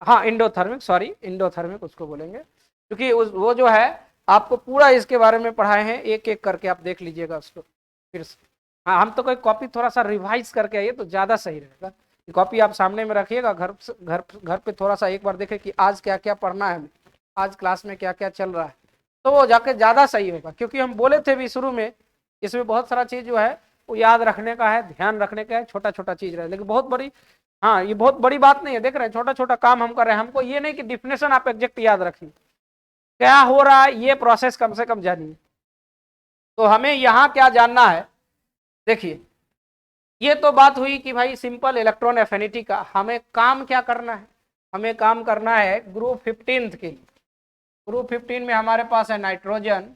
हाँ इंडोथर्मिक, सॉरी इंडोथर्मिक उसको बोलेंगे, क्योंकि वो जो है आपको पूरा इसके बारे में पढ़ाए हैं, एक एक करके आप देख लीजिएगा उसको फिर से। हाँ हम तो कोई कॉपी थोड़ा सा रिवाइज करके आइए तो ज़्यादा सही रहेगा, कॉपी आप सामने में रखिएगा, घर पे थोड़ा सा एक बार देखें कि आज क्या क्या पढ़ना है हमें, आज क्लास में क्या क्या चल रहा है, तो वो जाके ज़्यादा सही होगा। क्योंकि हम बोले थे भी शुरू में, इसमें बहुत सारा चीज़ जो है वो याद रखने का है, ध्यान रखने का है, छोटा छोटा चीज़ रहे, लेकिन बहुत बड़ी, हाँ ये बहुत बड़ी बात नहीं है, देख रहे हैं छोटा छोटा काम हम कर रहे हैं, हमको ये नहीं कि डिफिनेशन आप एग्जैक्ट याद रखिए, क्या हो रहा है ये प्रोसेस कम से कम जानिए। तो हमें यहाँ क्या जानना है, देखिए ये तो बात हुई कि भाई सिंपल इलेक्ट्रॉन एफिनिटी का, हमें काम क्या करना है, हमें काम करना है ग्रुप 15 के लिए। ग्रुप 15 में हमारे पास है nitrogen,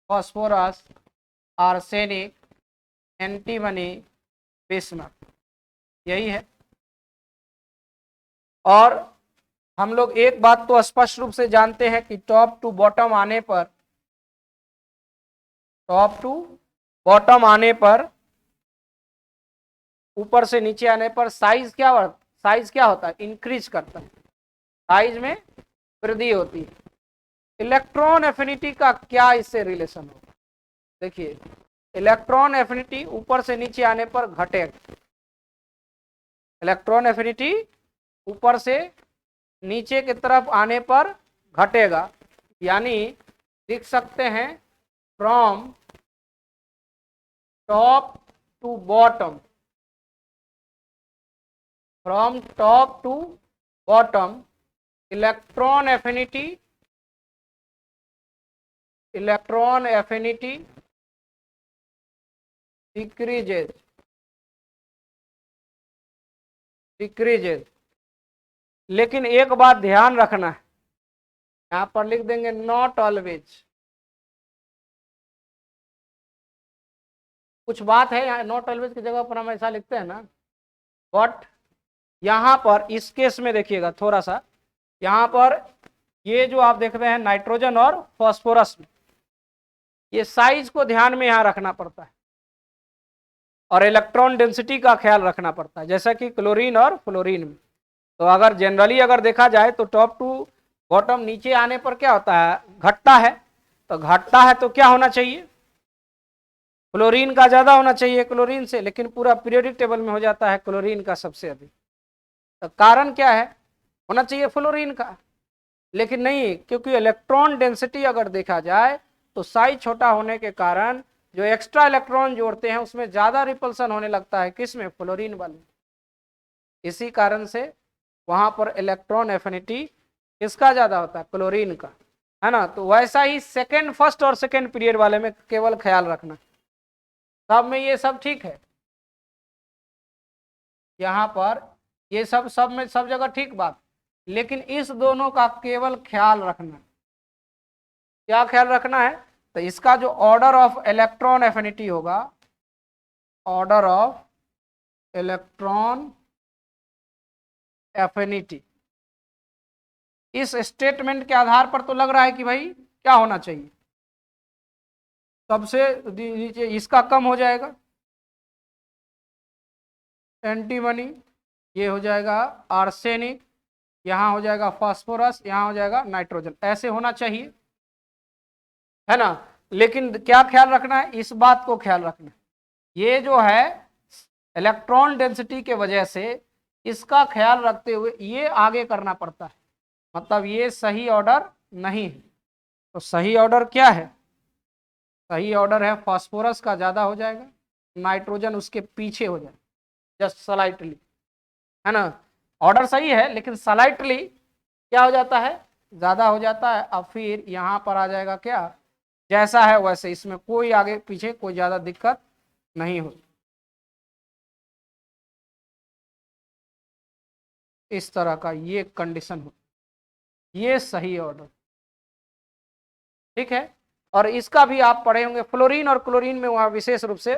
phosphorus, arsenic, antimony, bismuth, यही है। और हम लोग एक बात तो स्पष्ट रूप से जानते हैं कि टॉप टू बॉटम आने पर, टॉप टू बॉटम आने पर, ऊपर से नीचे आने पर साइज क्या होता है, इंक्रीज करता है, साइज में वृद्धि होती है। इलेक्ट्रॉन एफिनिटी का क्या इससे रिलेशन होगा, देखिए इलेक्ट्रॉन एफिनिटी ऊपर से नीचे आने पर घटेगा, इलेक्ट्रॉन एफिनिटी ऊपर से नीचे की तरफ आने पर घटेगा, यानी लिख सकते हैं from top to bottom, from top to bottom electron affinity decreases. लेकिन एक बात ध्यान रखना है, यहां पर लिख देंगे नॉट ऑलवेज, कुछ बात है यहाँ नॉट ऑलवेज की जगह पर हम ऐसा लिखते हैं ना, बट यहां पर इस केस में देखिएगा थोड़ा सा, यहां पर ये जो आप देख रहे हैं नाइट्रोजन और फॉस्फोरस में, ये साइज को ध्यान में यहां रखना पड़ता है और इलेक्ट्रॉन डेंसिटी का ख्याल रखना पड़ता है, जैसा कि क्लोरीन और फ्लोरीन में। तो अगर जनरली अगर देखा जाए तो टॉप टू बॉटम नीचे आने पर क्या होता है, घटता है, तो घटता है तो क्या होना चाहिए, क्लोरीन का ज्यादा होना चाहिए क्लोरीन से, लेकिन पूरा पीरियोडिक टेबल में हो जाता है क्लोरीन का सबसे अधिक। तो कारण क्या है, होना चाहिए फ्लोरीन का, लेकिन नहीं, क्योंकि इलेक्ट्रॉन डेंसिटी अगर देखा जाए तो साइज छोटा होने के कारण जो एक्स्ट्रा इलेक्ट्रॉन जोड़ते हैं उसमें ज्यादा रिपल्सन होने लगता है, किसमें, फ्लोरीन वाले। इसी कारण से वहां पर इलेक्ट्रॉन एफिनिटी किसका ज्यादा होता है, क्लोरीन का, है ना। तो वैसा ही सेकेंड, फर्स्ट और सेकेंड पीरियड वाले में केवल ख्याल रखना, सब में ये सब ठीक है, यहाँ पर ये सब में सब जगह ठीक बात, लेकिन इस दोनों का केवल ख्याल रखना। क्या ख्याल रखना है, तो इसका जो ऑर्डर ऑफ इलेक्ट्रॉन एफिनिटी होगा, ऑर्डर ऑफ इलेक्ट्रॉन एफिनिटी, इस स्टेटमेंट के आधार पर तो लग रहा है कि भाई क्या होना चाहिए, सबसे नीचे इसका कम हो जाएगा एंटीमनी, ये हो जाएगा आर्सेनिक, यहाँ हो जाएगा फास्फोरस, यहाँ हो जाएगा नाइट्रोजन, ऐसे होना चाहिए, है ना। लेकिन क्या ख्याल रखना है, इस बात को ख्याल रखना, ये जो है इलेक्ट्रॉन डेंसिटी के वजह से इसका ख्याल रखते हुए ये आगे करना पड़ता है, मतलब ये सही ऑर्डर नहीं है। तो सही ऑर्डर क्या है, सही ऑर्डर है फास्फोरस का ज्यादा हो जाएगा, नाइट्रोजन उसके पीछे हो जाएगा, जस्ट स्लाइटली, है ना। ऑर्डर सही है लेकिन स्लाइटली क्या हो जाता है, ज्यादा हो जाता है। अब फिर यहां पर आ जाएगा क्या, जैसा है वैसे, इसमें कोई आगे पीछे कोई ज्यादा दिक्कत नहीं होती, इस तरह का ये कंडीशन हो, ये सही ऑर्डर, ठीक है। और इसका भी आप पढ़े होंगे, फ्लोरीन और क्लोरीन में वहां विशेष रूप से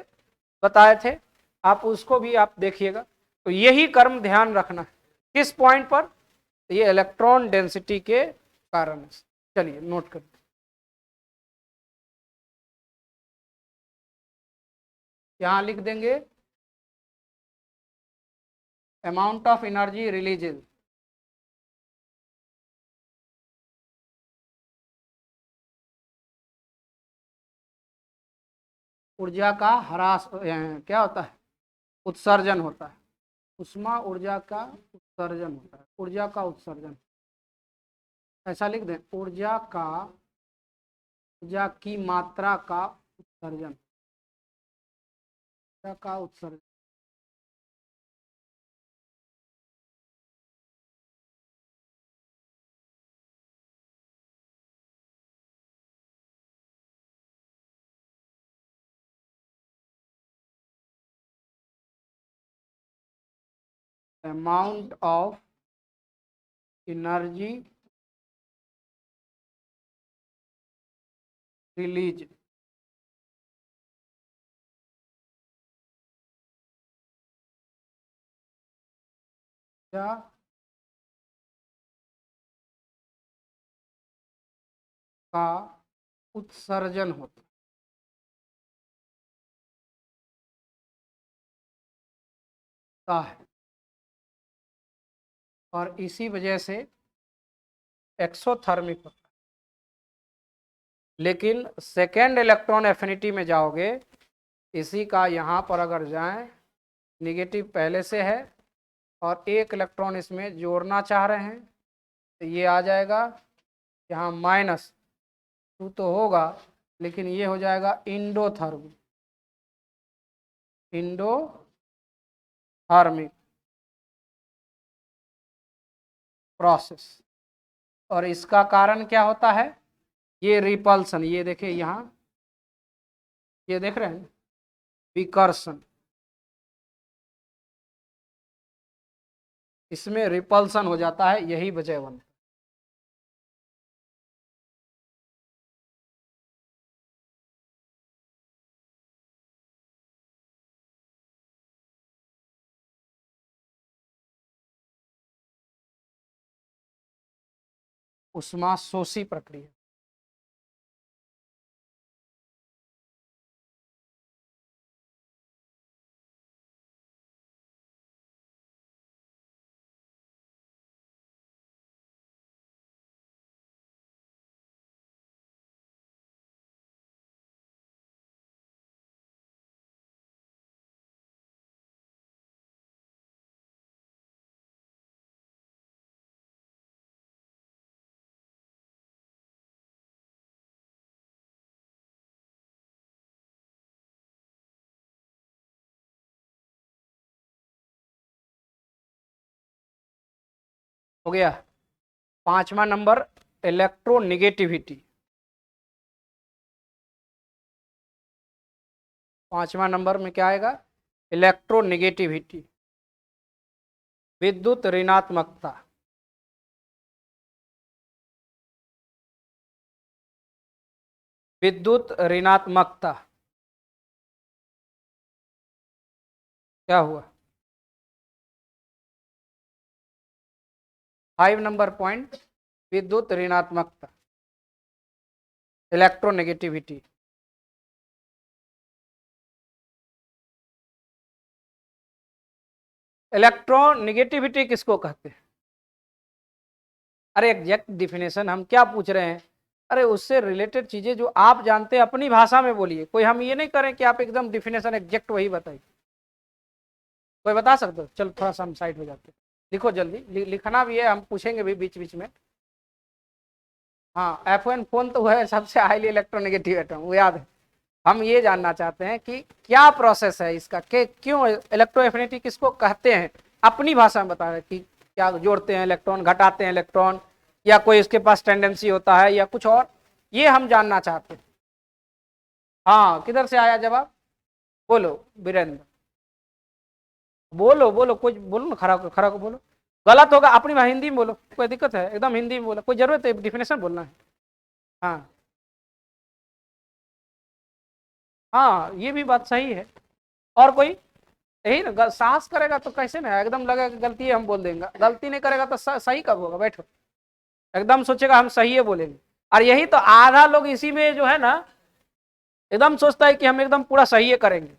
बताए थे, आप उसको भी आप देखिएगा। तो यही कर्म ध्यान रखना है, किस पॉइंट पर, ये इलेक्ट्रॉन डेंसिटी के कारण। चलिए नोट कर, यहां लिख देंगे अमाउंट ऑफ एनर्जी रिलीजेज, ऊर्जा का ह्रास, क्या होता है, उत्सर्जन होता है, उष्मा ऊर्जा का उत्सर्जन होता है, ऊर्जा का उत्सर्जन, ऐसा लिख दें, ऊर्जा की मात्रा का उत्सर्जन, ऊर्जा का उत्सर्जन, अमाउंट ऑफ एनर्जी रिलीज, ऊर्जा का उत्सर्जन होता है, और इसी वजह से एक्सोथर्मिक होता है। लेकिन सेकेंड इलेक्ट्रॉन एफिनिटी में जाओगे, इसी का यहाँ पर अगर जाएं, निगेटिव पहले से है और एक इलेक्ट्रॉन इसमें जोड़ना चाह रहे हैं, तो ये आ जाएगा यहाँ -2 तो होगा, लेकिन ये हो जाएगा इंडोथर्मिक, इंडोथर्मिक प्रोसेस। और इसका कारण क्या होता है, ये रिपल्सन, ये देखिए यहाँ, ये देख रहे हैं, विकर्षण, इसमें रिपल्सन हो जाता है, यही वजह बनता है। उष्मा शोषी प्रक्रिया। हो गया। 5वां नंबर इलेक्ट्रोनेगेटिविटी। 5वां नंबर में क्या आएगा? इलेक्ट्रोनेगेटिविटी, विद्युत ऋणात्मकता। विद्युत ऋणात्मकता क्या हुआ? 5 नंबर पॉइंट, विद्युत ऋणात्मकता, इलेक्ट्रोनेगेटिविटी। इलेक्ट्रोनेगेटिविटी किसको कहते हैं? अरे एग्जैक्ट डिफिनेशन हम क्या पूछ रहे हैं? अरे उससे रिलेटेड चीजें जो आप जानते हैं अपनी भाषा में बोलिए। कोई हम ये नहीं करें कि आप एकदम डिफिनेशन एग्जैक्ट वही बताइए। कोई बता सकते हो? चलो थोड़ा सा हम साइड हो जाते हैं। लिखो जल्दी, लिखना भी है, हम पूछेंगे भी बीच बीच में। हाँ, F1 फोन तो है सबसे हाईली इलेक्ट्रोनेगेटिव एटम, वो याद है। हम ये जानना चाहते हैं कि क्या प्रोसेस है इसका, कि क्यों इलेक्ट्रोएफिनिटी किसको कहते हैं, अपनी भाषा में बता रहे कि क्या जोड़ते हैं इलेक्ट्रॉन, घटाते हैं इलेक्ट्रॉन, या कोई इसके पास टेंडेंसी होता है या कुछ और, ये हम जानना चाहते हैं। हाँ, किधर से आया जवाब? बोलो वीरेंद्र, बोलो बोलो, कुछ बोलो ना, खड़ा खड़ा को बोलो। गलत होगा अपनी हिंदी में बोलो, कोई दिक्कत है? एकदम हिंदी में बोलो, कोई जरूरत है डिफिनेशन बोलना है? हाँ हाँ, ये भी बात सही है। और कोई? यही ना, साहस करेगा तो कैसे ना, एकदम लगेगा गलती है हम बोल देंगे, गलती नहीं करेगा तो सही कब होगा? बैठो, एकदम सोचेगा हम सही है बोलेंगे। और यही तो आधा लोग इसी में जो है ना, एकदम सोचता है कि हम एकदम पूरा सही है करेंगे।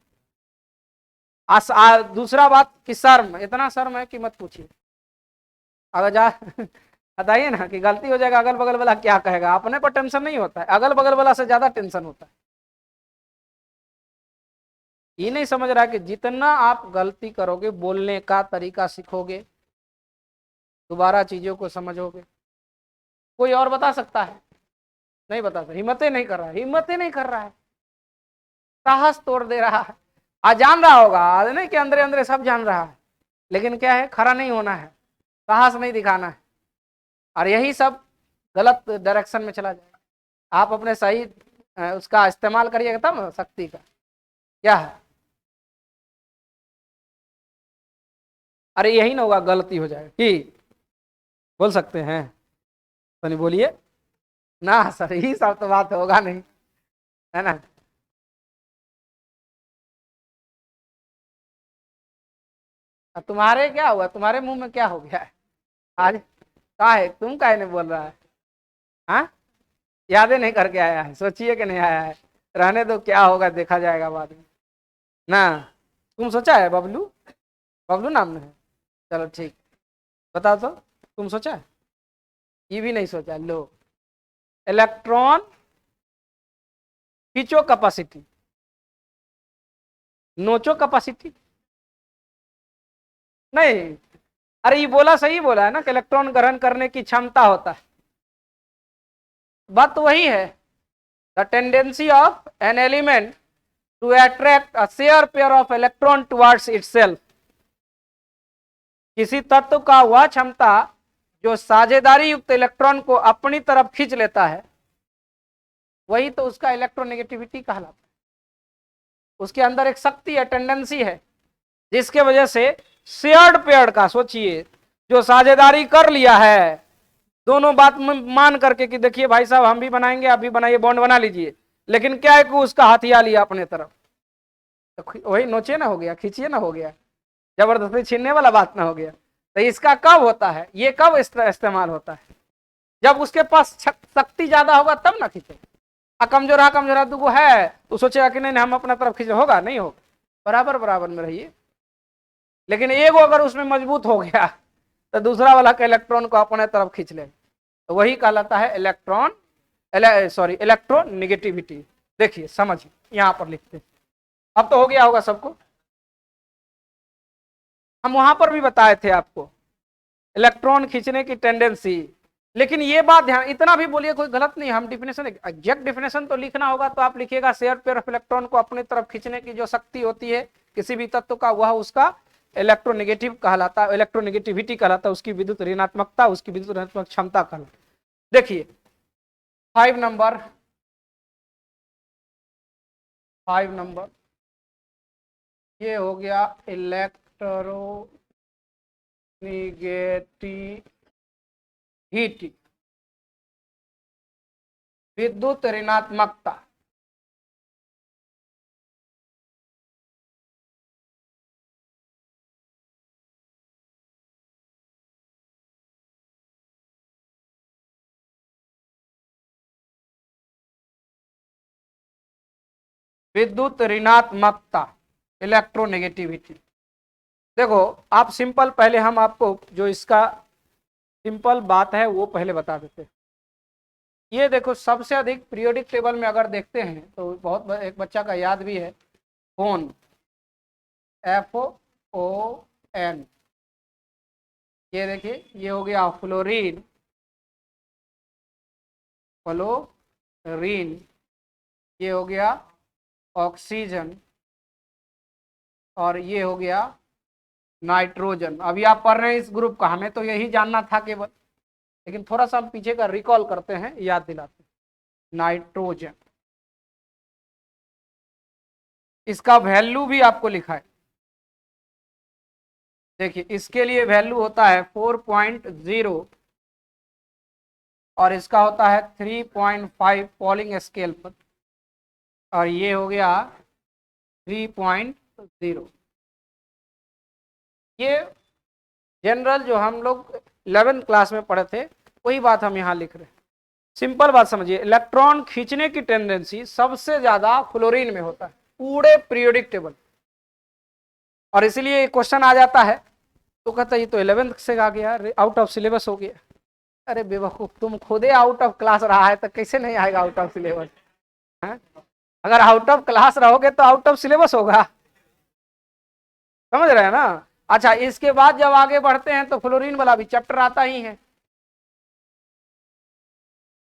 दूसरा बात कि शर्म, इतना शर्म है कि मत पूछिए। अगर जा बताइए ना कि गलती हो जाएगा, अगल बगल वाला क्या कहेगा? अपने पर टेंशन नहीं होता है, अगल बगल वाला से ज्यादा टेंशन होता है। ये नहीं समझ रहा कि जितना आप गलती करोगे, बोलने का तरीका सीखोगे, दोबारा चीजों को समझोगे। कोई और बता सकता है? नहीं बता सकता, हिम्मतें नहीं कर रहा है, हिम्मतें नहीं कर रहा है, साहस तोड़ दे रहा है। आज जान रहा होगा, आज नहीं कि अंदर अंदर सब जान रहा है, लेकिन क्या है, खड़ा नहीं होना है, साहस नहीं दिखाना है, और यही सब गलत डायरेक्शन में चला जाएगा। आप अपने सही उसका इस्तेमाल करिएगा तब शक्ति का क्या है। अरे यही ना होगा, गलती हो जाएगा कि बोल सकते हैं तो नहीं बोलिए ना सर, यही सब तो बात होगा नहीं, है ना। तुम्हारे क्या हुआ? तुम्हारे मुंह में क्या हो गया है आज? का है, तुम काहे नहीं बोल रहा है? हाँ, यादें नहीं करके आया है, सोचिए कि नहीं आया है। रहने दो, क्या होगा देखा जाएगा बाद में ना। तुम सोचा है? बबलू, बबलू नाम है? चलो ठीक, बता दो, तुम सोचा है? ये भी नहीं सोचा। लो, इलेक्ट्रॉन खींचो कैपेसिटी, नोचो कैपेसिटी नहीं। अरे ये बोला, सही बोला है ना कि इलेक्ट्रॉन ग्रहण करने की क्षमता होता है, बात तो वही है। The tendency of an element to attract a share pair of electron towards itself. किसी तत्व का वह क्षमता जो साझेदारी युक्त इलेक्ट्रॉन को अपनी तरफ खींच लेता है, वही तो उसका इलेक्ट्रोनेगेटिविटी कहलाता है। उसके अंदर एक शक्ति है, टेंडेंसी है, जिसके वजह से शेयर्ड पेयर का, सोचिए, जो साझेदारी कर लिया है, दोनों बात में मान करके कि देखिए भाई साहब हम भी बनाएंगे, आप भी बनाइए, बॉन्ड बना लीजिए, लेकिन क्या है कि उसका हथिया लिया अपने तरफ, तो वही नोचे ना हो गया, खींचिए ना हो गया, जबरदस्ती छीनने वाला बात ना हो गया। तो इसका कब होता है, ये कब इस्तेमाल होता है? जब उसके पास शक्ति ज्यादा होगा तब ना खींचे। कमजोरा दुगो है तो सोचेगा कि नहीं हम अपना तरफ खींचे, होगा नहीं होगा, बराबर बराबर में रहिए। लेकिन एगो अगर उसमें मजबूत हो गया तो दूसरा वाला के इलेक्ट्रॉन को अपने तरफ खींच ले, तो वही कहलाता है इलेक्ट्रोनेगेटिविटी। देखिए समझिए, यहां पर लिखते हैं, अब तो हो गया होगा सबको। हम वहां पर भी बताए थे आपको इलेक्ट्रॉन खींचने की टेंडेंसी, लेकिन ये बात ध्यान, इतना भी बोलिए कोई गलत नहीं, हम डिफिनेशन एग्जैक्ट डिफिनेशन तो लिखना होगा, तो आप लिखिएगा शेयर पेयर ऑफ इलेक्ट्रॉन को अपनी तरफ खींचने की जो शक्ति होती है किसी भी तत्व का, वह उसका इलेक्ट्रोनेगेटिव कहलाता है, इलेक्ट्रोनेगेटिविटी कहलाता है, उसकी विद्युत ऋणात्मकता, उसकी विद्युत ऋणात्मक क्षमता कहलाता है। देखिए 5 नंबर ये हो गया इलेक्ट्रोनेगेटिविटी, विद्युत ऋणात्मकता। विद्युत ऋणात्मकता, इलेक्ट्रोनेगेटिविटी। देखो आप सिंपल, पहले हम आपको जो इसका सिंपल बात है वो पहले बता देते हैं। ये देखो सबसे अधिक पीरियोडिक टेबल में अगर देखते हैं तो बहुत एक बच्चा का याद भी है, फोन, FON। ये देखिए ये हो गया फ्लोरीन, ये हो गया ऑक्सीजन, और ये हो गया नाइट्रोजन। अभी आप पढ़ रहे हैं इस ग्रुप का, हमें तो यही जानना था केवल, लेकिन थोड़ा सा हम पीछे का रिकॉल करते हैं, याद दिलाते हैं। नाइट्रोजन, इसका वैल्यू भी आपको लिखा है। देखिए इसके लिए वैल्यू होता है 4.0 और इसका होता है 3.5 पॉलिंग स्केल पर, और ये हो गया 3.0। ये जनरल जो हम लोग 11th क्लास में पढ़े थे वही बात हम यहाँ लिख रहे हैं। सिंपल बात समझिए, इलेक्ट्रॉन खींचने की टेंडेंसी सबसे ज्यादा फ्लोरीन में होता है पूरे पीरियोडिक टेबल, और इसलिए क्वेश्चन आ जाता है तो कहता है ये तो 11th से आ गया, आउट ऑफ सिलेबस हो गया। अरे बेवकूफ, तुम खुदे आउट ऑफ क्लास रहा है तो कैसे नहीं आएगा आउट ऑफ सिलेबस? अगर आउट ऑफ क्लास रहोगे तो आउट ऑफ सिलेबस होगा, समझ रहे हैं ना। अच्छा, इसके बाद जब आगे बढ़ते हैं तो फ्लोरीन वाला भी चैप्टर आता ही है।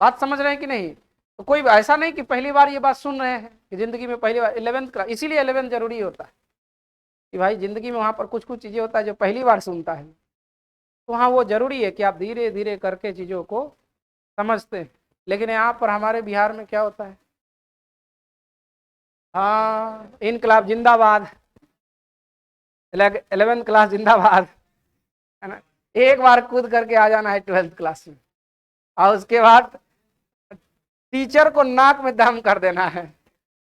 बात समझ रहे हैं कि नहीं? तो कोई ऐसा नहीं कि पहली बार ये बात सुन रहे हैं कि जिंदगी में पहली बार 11th क्लास, इसीलिए 11th जरूरी होता है कि भाई जिंदगी में वहां पर कुछ कुछ चीजें होता है जो पहली बार सुनता है, तो हाँ वो जरूरी है कि आप धीरे धीरे करके चीजों को समझते हैं। लेकिन यहाँ पर हमारे बिहार में क्या होता है, हाँ इनकलाब जिंदाबाद, 11th क्लास जिंदाबाद, है ना। एक बार कूद करके आ जाना है 12th क्लास में, और उसके बाद टीचर को नाक में दम कर देना है।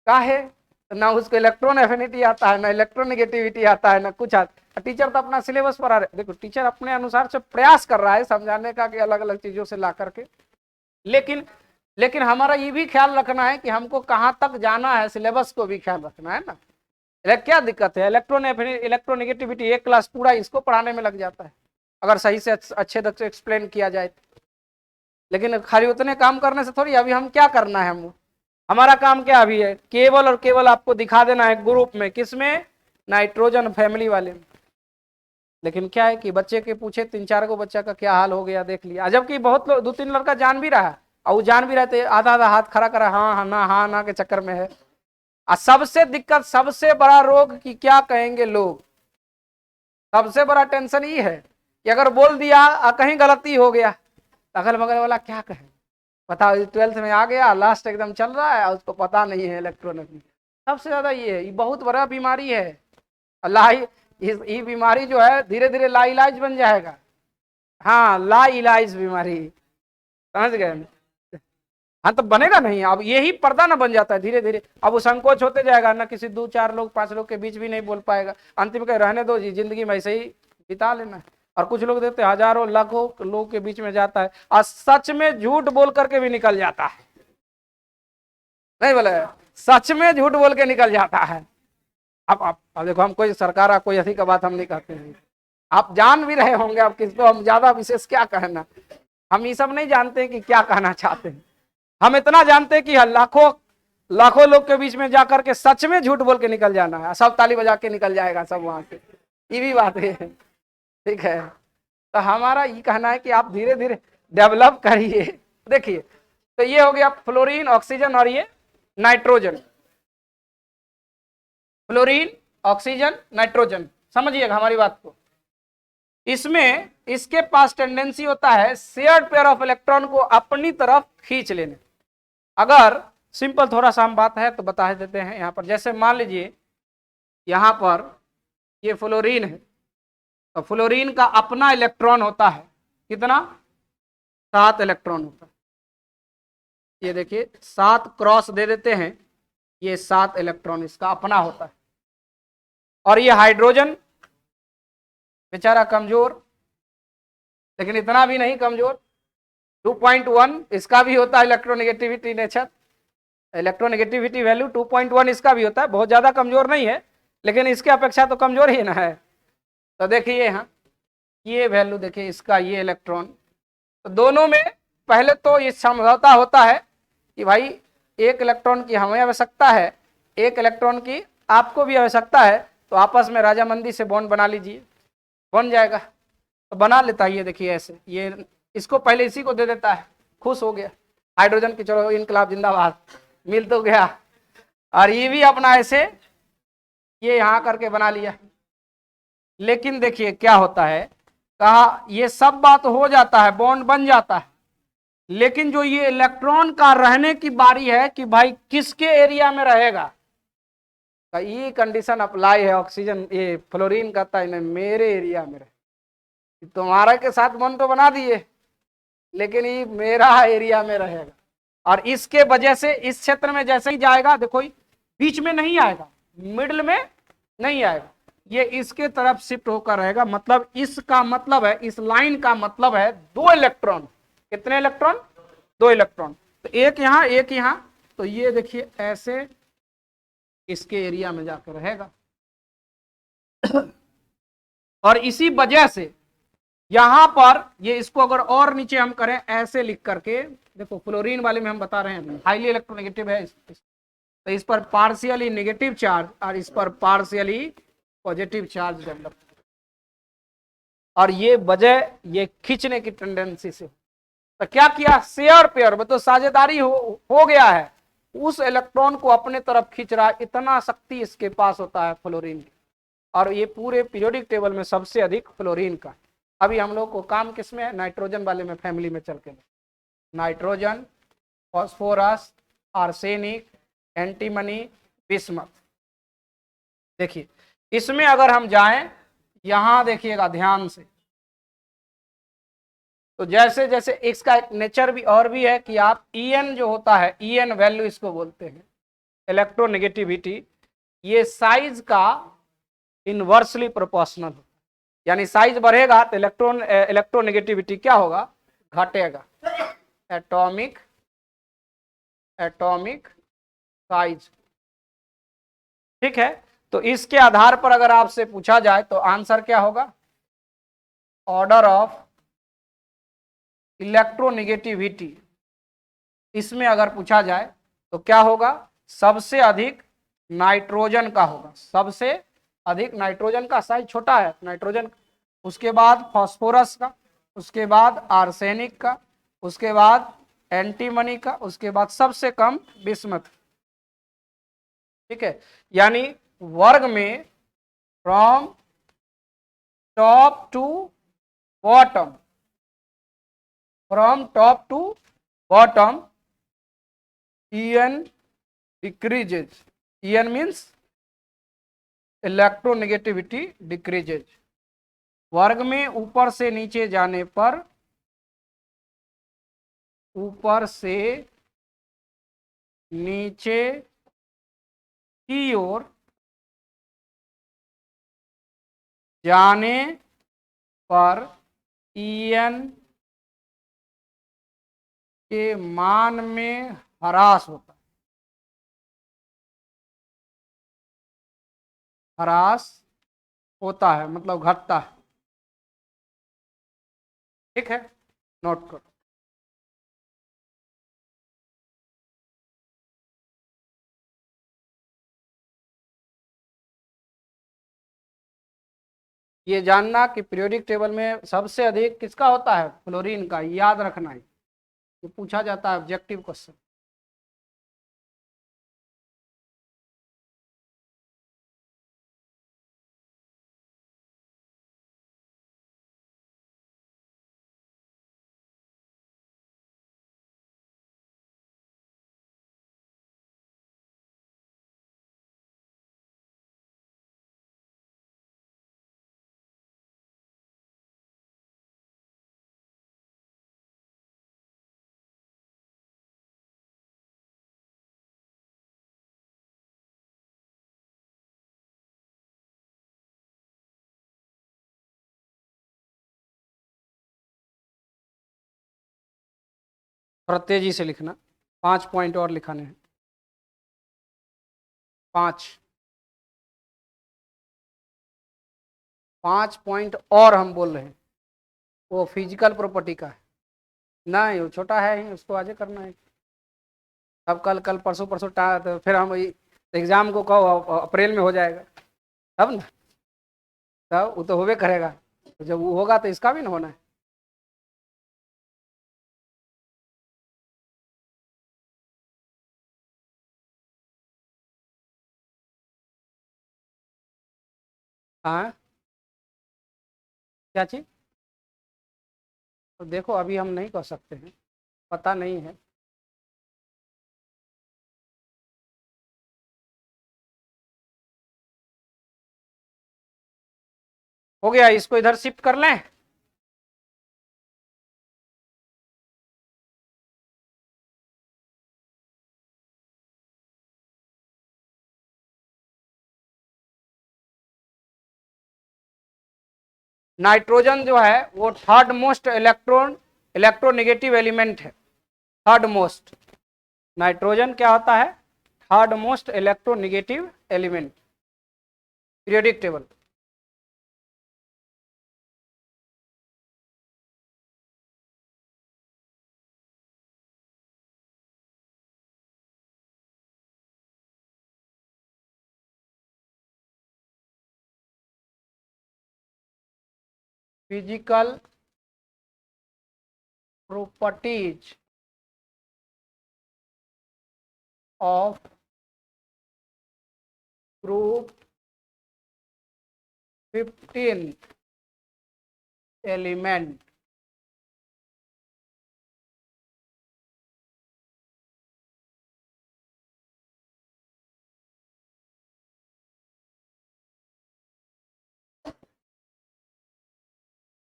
काहे? तो ना उसको इलेक्ट्रॉन एफिनिटी आता है, ना इलेक्ट्रोनेगेटिविटी आता है, ना कुछ आता। टीचर तो अपना सिलेबस पर आ रहे, देखो टीचर अपने अनुसार से प्रयास कर रहा है समझाने का कि अलग अलग चीजों से ला करके, लेकिन हमारा ये भी ख्याल रखना है कि हमको कहाँ तक जाना है, सिलेबस को भी ख्याल रखना है ना। क्या दिक्कत है, इलेक्ट्रोनेगेटिविटी एक क्लास पूरा इसको पढ़ाने में लग जाता है अगर सही से अच्छे ढंग से एक्सप्लेन किया जाए। लेकिन खाली उतने काम करने से थोड़ी, अभी हम क्या करना है, हमारा काम क्या अभी है, केवल और केवल आपको दिखा देना है ग्रुप में, किसमें, नाइट्रोजन फैमिली वाले में। लेकिन क्या है कि बच्चे के पूछे 3-4 को बच्चा का क्या हाल हो गया देख लिया, जबकि बहुत लोग 2-3 लड़का जान भी रहा है, और वो जान भी रहे थे आधा आधा हाथ खड़ा करा, हाँ ना के चक्कर में है। और सबसे दिक्कत, सबसे बड़ा रोग की क्या कहेंगे लोग, सबसे बड़ा टेंशन ये है कि अगर बोल दिया और कहीं गलती हो गया, अगल बगल वाला क्या कहे, बताओ 12th में आ गया, लास्ट एकदम चल रहा है और उसको पता नहीं है इलेक्ट्रॉनिक। सबसे ज्यादा ये है, ये बहुत बड़ा बीमारी है। अल्लाह, ये बीमारी जो है धीरे धीरे लाइलाज बन जाएगा। हाँ, लाइलाज बीमारी, समझ गए। हाँ तो बनेगा नहीं, अब यही पर्दा ना बन जाता है धीरे धीरे, अब वो संकोच होते जाएगा ना, किसी 2-4 लोग 5 लोग के बीच भी नहीं बोल पाएगा, अंतिम कहे रहने दो जी, जिंदगी में ऐसे ही बिता लेना है। और कुछ लोग देते हजारों लाखों लोग के बीच में जाता है और सच में झूठ बोल करके भी निकल जाता है, नहीं बोले, सच में झूठ बोल के निकल जाता है। अब देखो, हम कोई सरकार कोई ऐसी का बात हम नहीं कहते हैं, आप जान भी रहे होंगे, अब किसको हम ज्यादा विशेष क्या कहना, हम ये सब नहीं जानते कि क्या कहना चाहते हैं। हम इतना जानते हैं कि लाखों लोग के बीच में जाकर के सच में झूठ बोल के निकल जाना है, सब ताली बजा के निकल जाएगा सब वहां से, ये भी बात है, ठीक है। तो हमारा ये कहना है कि आप धीरे धीरे डेवलप करिए। देखिए तो ये हो गया फ्लोरीन, ऑक्सीजन और ये नाइट्रोजन, फ्लोरीन, ऑक्सीजन, नाइट्रोजन। समझिएगा हमारी बात को। इसमें इसके पास टेंडेंसी होता है शेयर्ड पेयर ऑफ इलेक्ट्रॉन को अपनी तरफ खींच लेने। अगर सिंपल थोड़ा सा हम बात है तो बता देते हैं यहाँ पर, जैसे मान लीजिए यहाँ पर ये फ्लोरीन है, तो फ्लोरीन का अपना इलेक्ट्रॉन होता है कितना, 7 इलेक्ट्रॉन होता है। ये देखिए 7 क्रॉस दे देते हैं, ये 7 इलेक्ट्रॉन इसका अपना होता है। और ये हाइड्रोजन बेचारा कमजोर, लेकिन इतना भी नहीं कमजोर, 2.1 इसका भी होता है इलेक्ट्रोनेगेटिविटी नेचर, इलेक्ट्रोनेगेटिविटी वैल्यू 2.1 इसका भी होता है, बहुत ज्यादा कमजोर नहीं है, लेकिन इसके अपेक्षा तो कमजोर ही ना है। तो देखिए यहाँ ये वैल्यू देखिए इसका, ये इलेक्ट्रॉन, तो दोनों में पहले तो ये समझौता होता है कि भाई एक इलेक्ट्रॉन की हमें आवश्यकता है, एक इलेक्ट्रॉन की आपको भी आवश्यकता है, तो आपस में राजामंदी से बॉन्ड बना लीजिए, बन जाएगा। तो बना लेता है, ये देखिए ऐसे, ये इसको पहले इसी को दे देता है, खुश हो गया हाइड्रोजन की, चलो इनकलाब जिंदाबाद, मिल तो गया। और ये भी अपना ऐसे ये यहाँ करके बना लिया। लेकिन देखिए क्या होता है, कहा ये सब बात हो जाता है, बॉन्ड बन जाता है, लेकिन जो ये इलेक्ट्रॉन का रहने की बारी है कि भाई किसके एरिया में रहेगा, ये कंडीशन अप्लाई है। ऑक्सीजन ये फ्लोरीन कहता है मेरे एरिया में रहे, तुम्हारा के साथ बॉन्ड तो बना दिए, लेकिन ये मेरा एरिया में रहेगा। और इसके वजह से इस क्षेत्र में जैसे ही जाएगा, देखो बीच में नहीं आएगा, मिडिल में नहीं आएगा, ये इसके तरफ शिफ्ट होकर रहेगा। मतलब इसका मतलब है, इस लाइन का मतलब है 2 इलेक्ट्रॉन, कितने इलेक्ट्रॉन, 2 इलेक्ट्रॉन, तो एक यहां एक यहां, तो ये देखिए ऐसे इसके एरिया में जाकर रहेगा। और इसी वजह से यहां पर ये इसको अगर और नीचे हम करें ऐसे लिख करके, देखो फ्लोरीन वाले में हम बता रहे हैं हाईली इलेक्ट्रोनेगेटिव है, तो इस पर पार्शियली नेगेटिव चार्ज और इस पर पार्शियली पॉजिटिव चार्ज डेवलप, और ये वजह ये खींचने की टेंडेंसी से। तो क्या किया, शेयर पेयर में तो साझेदारी हो गया है, उस इलेक्ट्रॉन को अपने तरफ खींच रहा है, इतना शक्ति इसके पास होता है फ्लोरीन की। और ये पूरे पीरियोडिक टेबल में सबसे अधिक फ्लोरीन का। अभी हम लोग को काम किसमें है, नाइट्रोजन वाले में, फैमिली में चल के, nitrogen, phosphorus, arsenic, antimony, bismuth. देखिए इसमें अगर हम जाएं, यहां देखिएगा ध्यान से, तो जैसे जैसे इसका एक नेचर भी और भी है कि आप En जो होता है, En वैल्यू इसको बोलते हैं इलेक्ट्रोनेगेटिविटी, ये साइज का इनवर्सली प्रोपोर्शनल, यानी साइज बढ़ेगा तो इलेक्ट्रोनेगेटिविटी क्या होगा, घटेगा। एटॉमिक साइज, ठीक है। तो इसके आधार पर अगर आपसे पूछा जाए तो आंसर क्या होगा, ऑर्डर ऑफ इलेक्ट्रोनेगेटिविटी, इसमें अगर पूछा जाए तो क्या होगा, सबसे अधिक नाइट्रोजन का होगा, सबसे अधिक नाइट्रोजन का, साइज छोटा है नाइट्रोजन, उसके बाद फास्फोरस का, उसके बाद आर्सेनिक का, उसके बाद एंटीमनी का, उसके बाद सबसे कम बिस्मथ, ठीक है। यानी वर्ग में from top to bottom, from top to bottom En decreases, En means electronegativity decreases. वर्ग में ऊपर से नीचे जाने पर, ऊपर से नीचे की ओर जाने पर En के मान में ह्रास होता है, ह्रास होता है मतलब घटता है, ठीक है, नोट करो। ये जानना कि पीरियोडिक टेबल में सबसे अधिक किसका होता है, फ्लोरीन का, याद रखना है, ये पूछा जाता है ऑब्जेक्टिव क्वेश्चन। थोड़ा तेजी से लिखना, 5 पॉइंट और लिखाने हैं। 5 पॉइंट और हम बोल रहे हैं, वो फिजिकल प्रॉपर्टी का है। नहीं, वो छोटा है ही, उसको आज करना है। अब कल कल परसों परसों तो फिर हम एग्जाम को कहो अप्रैल में हो जाएगा तब ना, तब वो तो होबे करेगा। तो जब वो होगा तो इसका भी ना होना है। हाँ, क्या चीज? तो देखो अभी हम नहीं कर सकते हैं, पता नहीं है। हो गया, इसको इधर शिफ्ट कर लें। नाइट्रोजन जो है वो थर्ड मोस्ट इलेक्ट्रोनेगेटिव एलिमेंट है। थर्ड मोस्ट नाइट्रोजन क्या होता है? Third most electronegative element periodic table. Physical properties of group 15 element.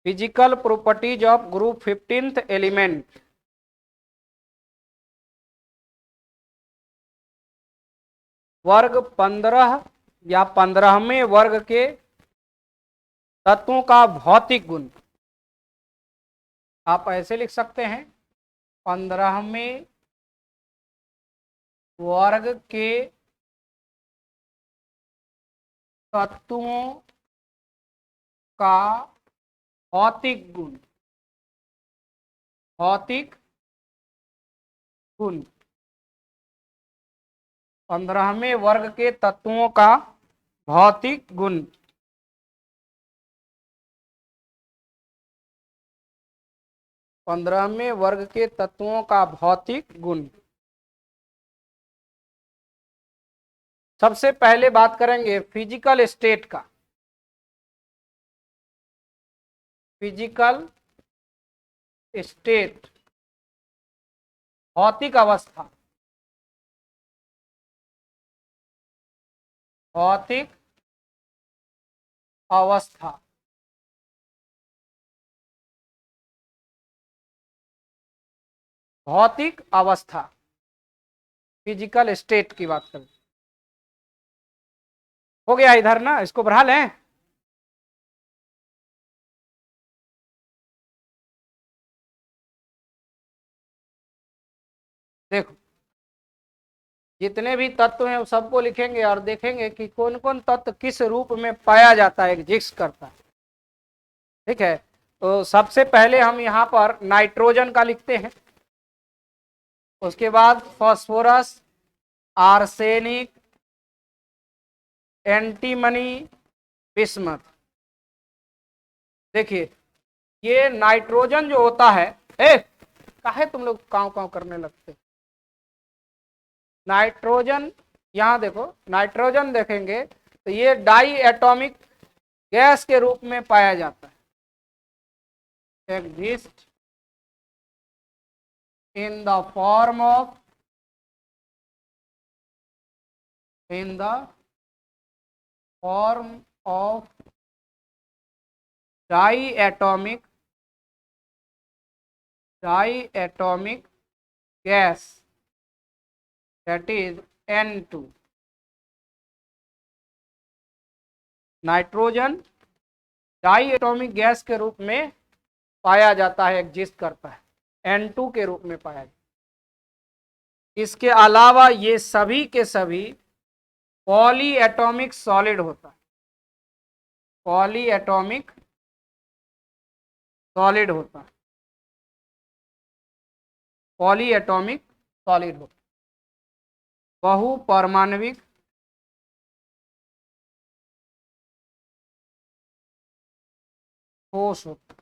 Physical properties of group 15th element. वर्ग 15 या 15वें वर्ग के तत्वों का भौतिक गुण। आप ऐसे लिख सकते हैं, 15वें वर्ग के तत्वों का भौतिक गुण। भौतिक गुण 15वें वर्ग के तत्वों का भौतिक गुण। 15वें वर्ग के तत्वों का भौतिक गुण। सबसे पहले बात करेंगे फिजिकल स्टेट का। फिजिकल स्टेट भौतिक अवस्था। भौतिक अवस्था। भौतिक अवस्था फिजिकल स्टेट की बात करें। हो गया इधर ना, इसको बढ़ा लें। देखो जितने भी तत्व हैं उस सबको लिखेंगे और देखेंगे कि कौन कौन तत्व किस रूप में पाया जाता है, एग्जिस्ट करता है। ठीक है, तो सबसे पहले हम यहाँ पर नाइट्रोजन का लिखते हैं, उसके बाद फास्फोरस, आर्सेनिक, एंटीमनी, बिस्मथ। देखिए ये नाइट्रोजन जो होता है, काहे तुम लोग काव काव करने लगते? नाइट्रोजन, यहां देखो नाइट्रोजन देखेंगे तो ये डाई एटॉमिक गैस के रूप में पाया जाता है। Exist in the form of, in the form of diatomic gas, that is N2। Nitrogen diatomic gas के रूप में पाया जाता है, एग्जिस्ट करता है, N2 के रूप में पाया जाता है। इसके अलावा ये सभी के सभी पॉली एटॉमिक सॉलिड होता है, पॉली एटॉमिक सॉलिड होता है, पॉली एटॉमिक सॉलिड होता है, बहु परमाणविक ठोस होता है।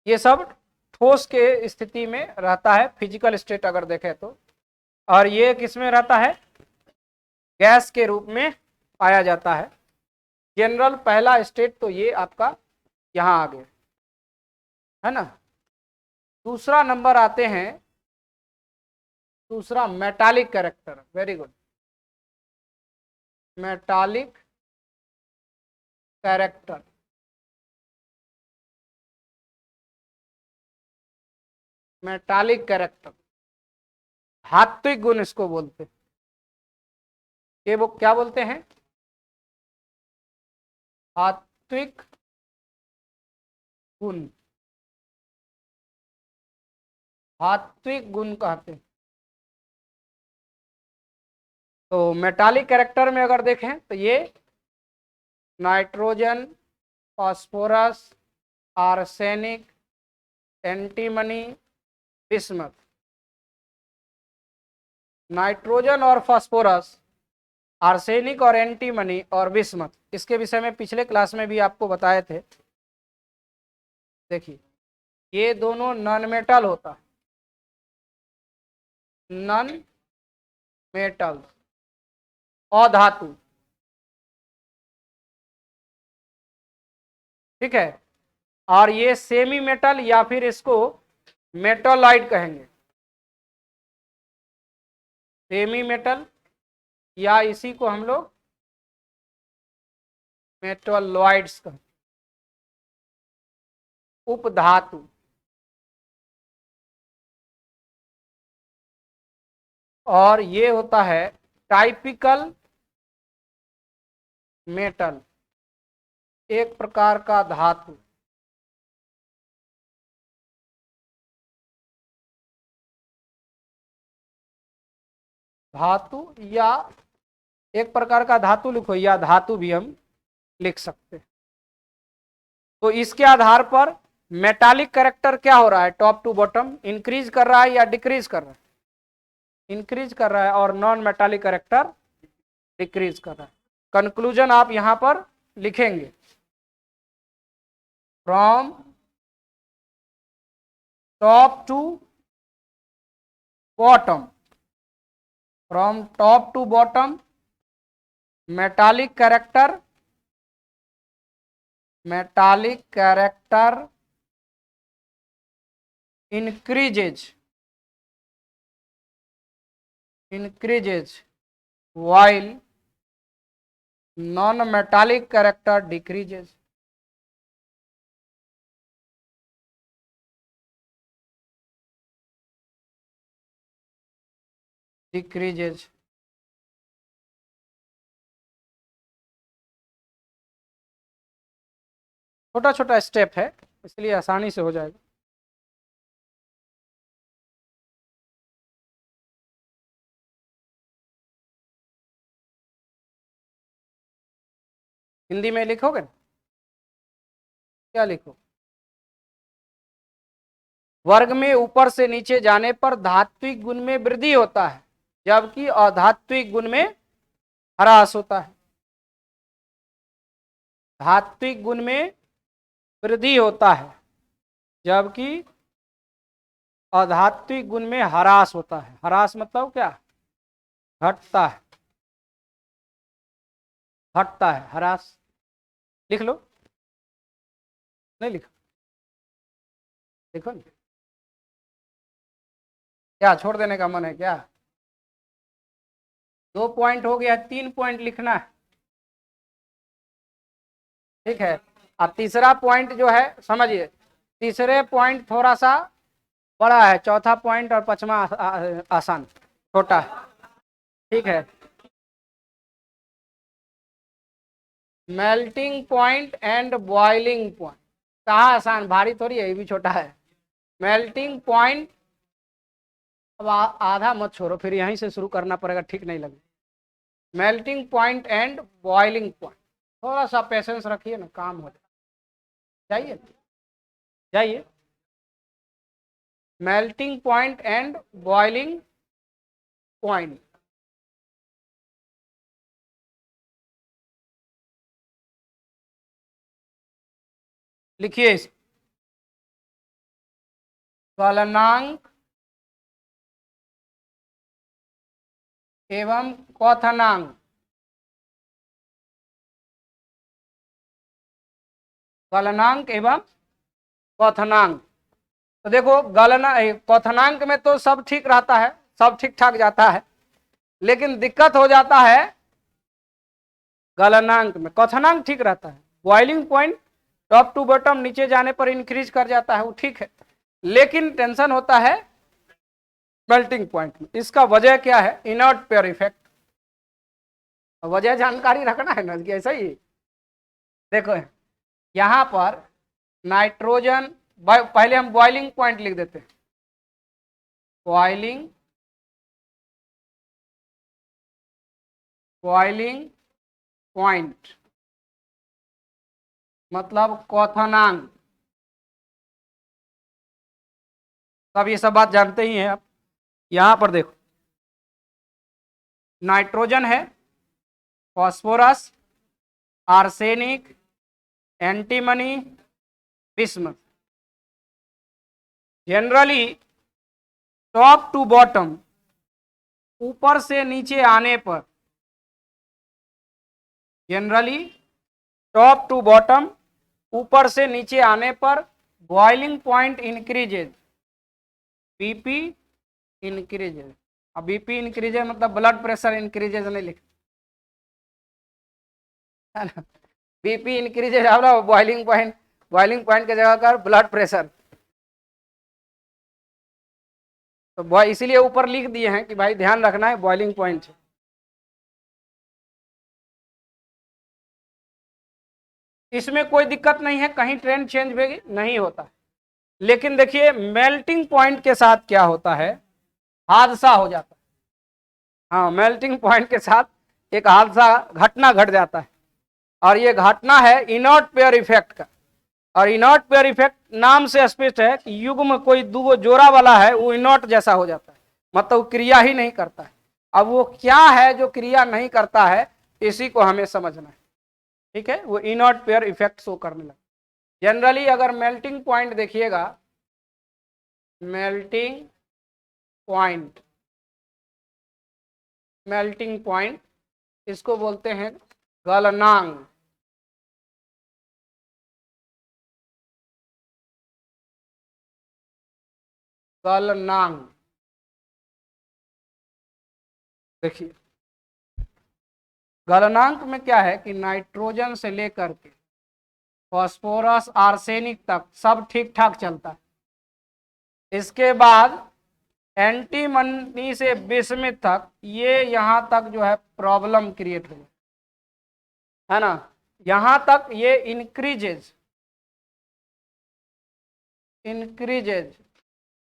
ये सब ठोस के स्थिति में रहता है, फिजिकल स्टेट अगर देखें तो, और ये किसमें रहता है, गैस के रूप में पाया जाता है। जनरल पहला स्टेट तो ये आपका यहां आ गया है ना। दूसरा नंबर आते हैं, दूसरा metallic character, very good, metallic character. Metallic character, धात्विक गुण इसको बोलते हैं। ये वो क्या बोलते हैं, धात्विक गुण, धात्विक गुण कहते हैं। तो मेटालिक कैरेक्टर में अगर देखें तो ये nitrogen, phosphorus, arsenic, antimony, bismuth. Nitrogen और फास्फोरस, आर्सेनिक और एंटीमनी और बिस्मथ, इसके विषय में पिछले क्लास में भी आपको बताए थे। देखिए ये दोनों नॉन मेटल होता है, नॉन मेटल, अधातु, ठीक है। और ये सेमी मेटल या फिर इसको मेटोलाइट कहेंगे, सेमी मेटल या इसी को हम लोग मेटोलॉइड्स कहते हैं, उपधातु। और ये होता है टाइपिकल मेटल, एक प्रकार का धातु। धातु या एक प्रकार का धातु लिखो, या धातु भी हम लिख सकते हैं। तो इसके आधार पर मेटालिक कैरेक्टर क्या हो रहा है, टॉप टू बॉटम इंक्रीज कर रहा है या डिक्रीज कर रहा है, इंक्रीज कर रहा है, और नॉन मेटालिक कैरेक्टर डिक्रीज कर रहा है। कंक्लूजन आप यहां पर लिखेंगे, from top to bottom, from top to bottom metallic character, metallic character increases while non-metallic character decreases. decreases छोटा छोटा स्टेप है, इसलिए आसानी से हो जाएगा। हिंदी में लिखोगे, क्या लिखो, वर्ग में ऊपर से नीचे जाने पर धात्विक गुण में वृद्धि होता है, जबकि अधात्विक गुण में ह्रास होता है। धात्विक गुण में वृद्धि होता है, जबकि अधात्विक गुण में ह्रास होता है। ह्रास मतलब क्या, घटता है, घटता है, ह्रास। लिख लो, नहीं लिखो, लिखो नहीं, क्या छोड़ देने का मन है क्या, 2 पॉइंट हो गया, 3 पॉइंट लिखना है, ठीक है। अब तीसरा पॉइंट जो है समझिए, तीसरे पॉइंट थोड़ा सा बड़ा है, चौथा पॉइंट और पांचवा आसान, छोटा है, ठीक है। Melting point and boiling point, कहाँ आसान, भारी थोड़ी है, ये भी छोटा है। मेल्टिंग पॉइंट, अब आधा मत छोड़ो, फिर यहीं से शुरू करना पड़ेगा, ठीक नहीं लगे। Melting point and boiling point, थोड़ा सा पेशेंस रखिए ना, काम हो जाइए जाइए। Melting point and boiling point, लिखिए गलनांक एवं क्वथनांक। गलनांक एवं क्वथनांक, तो देखो गलना क्वथनांक में तो सब ठीक रहता है, सब ठीक ठाक जाता है, लेकिन दिक्कत हो जाता है गलनांक में। क्वथनांक ठीक रहता है, boiling point top to bottom नीचे जाने पर इंक्रीज कर जाता है, वो ठीक है, लेकिन टेंशन होता है मेल्टिंग पॉइंट में। इसका वजह क्या है? Inert pair effect. वजह जानकारी रखना है ना कि ऐसा ही। देखो यहां पर नाइट्रोजन, पहले हम बॉइलिंग पॉइंट लिख देते हैं, बॉइलिंग पॉइंट मतलब क्वथनांक। अब ये सब बात जानते ही हैं आप। यहां पर देखो नाइट्रोजन है, phosphorus, arsenic, antimony, bismuth. Generally top to bottom, ऊपर से नीचे आने पर, जनरली टॉप टू बॉटम, ऊपर से नीचे आने पर boiling point increases, BP increases. अब बीपी इंक्रीजेज मतलब ब्लड प्रेशर इंक्रीजेज नहीं लिख, है ना। बीपी इंक्रीजेज आप ना, बॉइलिंग पॉइंट की जगह कर ब्लड प्रेशर, तो इसीलिए ऊपर लिख दिए हैं कि भाई ध्यान रखना है बॉइलिंग पॉइंट। इसमें कोई दिक्कत नहीं है, कहीं ट्रेंड चेंज भी नहीं होता, लेकिन देखिए मेल्टिंग पॉइंट के साथ क्या होता है, हादसा हो जाता है। हाँ, मेल्टिंग पॉइंट के साथ एक हादसा, घटना घट जाता है, और ये घटना है इनर्ट पेयर इफेक्ट का। और इनर्ट पेयर इफेक्ट नाम से स्पष्ट है कि युग्म कोई दो जोड़ा वाला है, वो इनर्ट जैसा हो जाता है, मतलब क्रिया ही नहीं करता है। अब वो क्या है जो क्रिया नहीं करता है, इसी को हमें समझना है, ठीक है। वो इनर्ट पेयर इफेक्ट शो करने लगा। जनरली अगर मेल्टिंग पॉइंट देखिएगा, मेल्टिंग पॉइंट, मेल्टिंग पॉइंट इसको बोलते हैं गलनांक। गलनांक देखिए, गलनांक में क्या है कि नाइट्रोजन से लेकर के फास्फोरस, आर्सेनिक तक सब ठीक ठाक चलता है। इसके बाद एंटीमनी से बिस्मिथ तक, ये यहां तक जो है प्रॉब्लम क्रिएट हो, है ना। यहां तक ये इंक्रीजेज,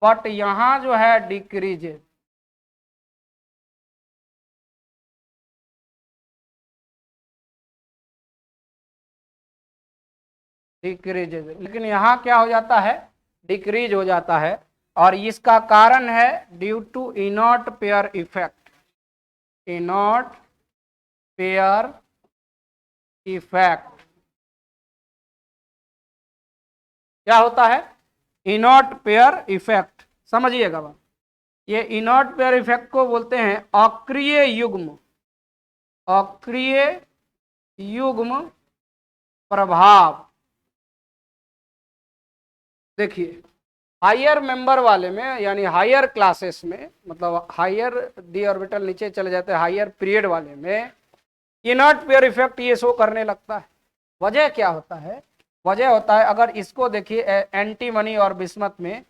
बट यहां जो है डिक्रीजेज। डिक्रीजेज, लेकिन यहां क्या हो जाता है, डिक्रीज हो जाता है, और इसका कारण है due to inert pair effect. Inert pair effect क्या होता है? इनर्ट पेयर इफेक्ट, समझिएगा बात। ये इनर्ट पेयर इफेक्ट को बोलते हैं अक्रिय युग्म, अक्रिय युग्म प्रभाव। देखिए हायर मेंबर वाले में, यानी हायर क्लासेस में, मतलब हायर डी ऑर्बिटल नीचे चले जाते हैं, हायर पीरियड वाले में इनर्ट पेयर इफेक्ट ये शो करने लगता है। वजह क्या होता है? वजह होता है, अगर इसको देखिए एंटीमनी और बिस्मथ में,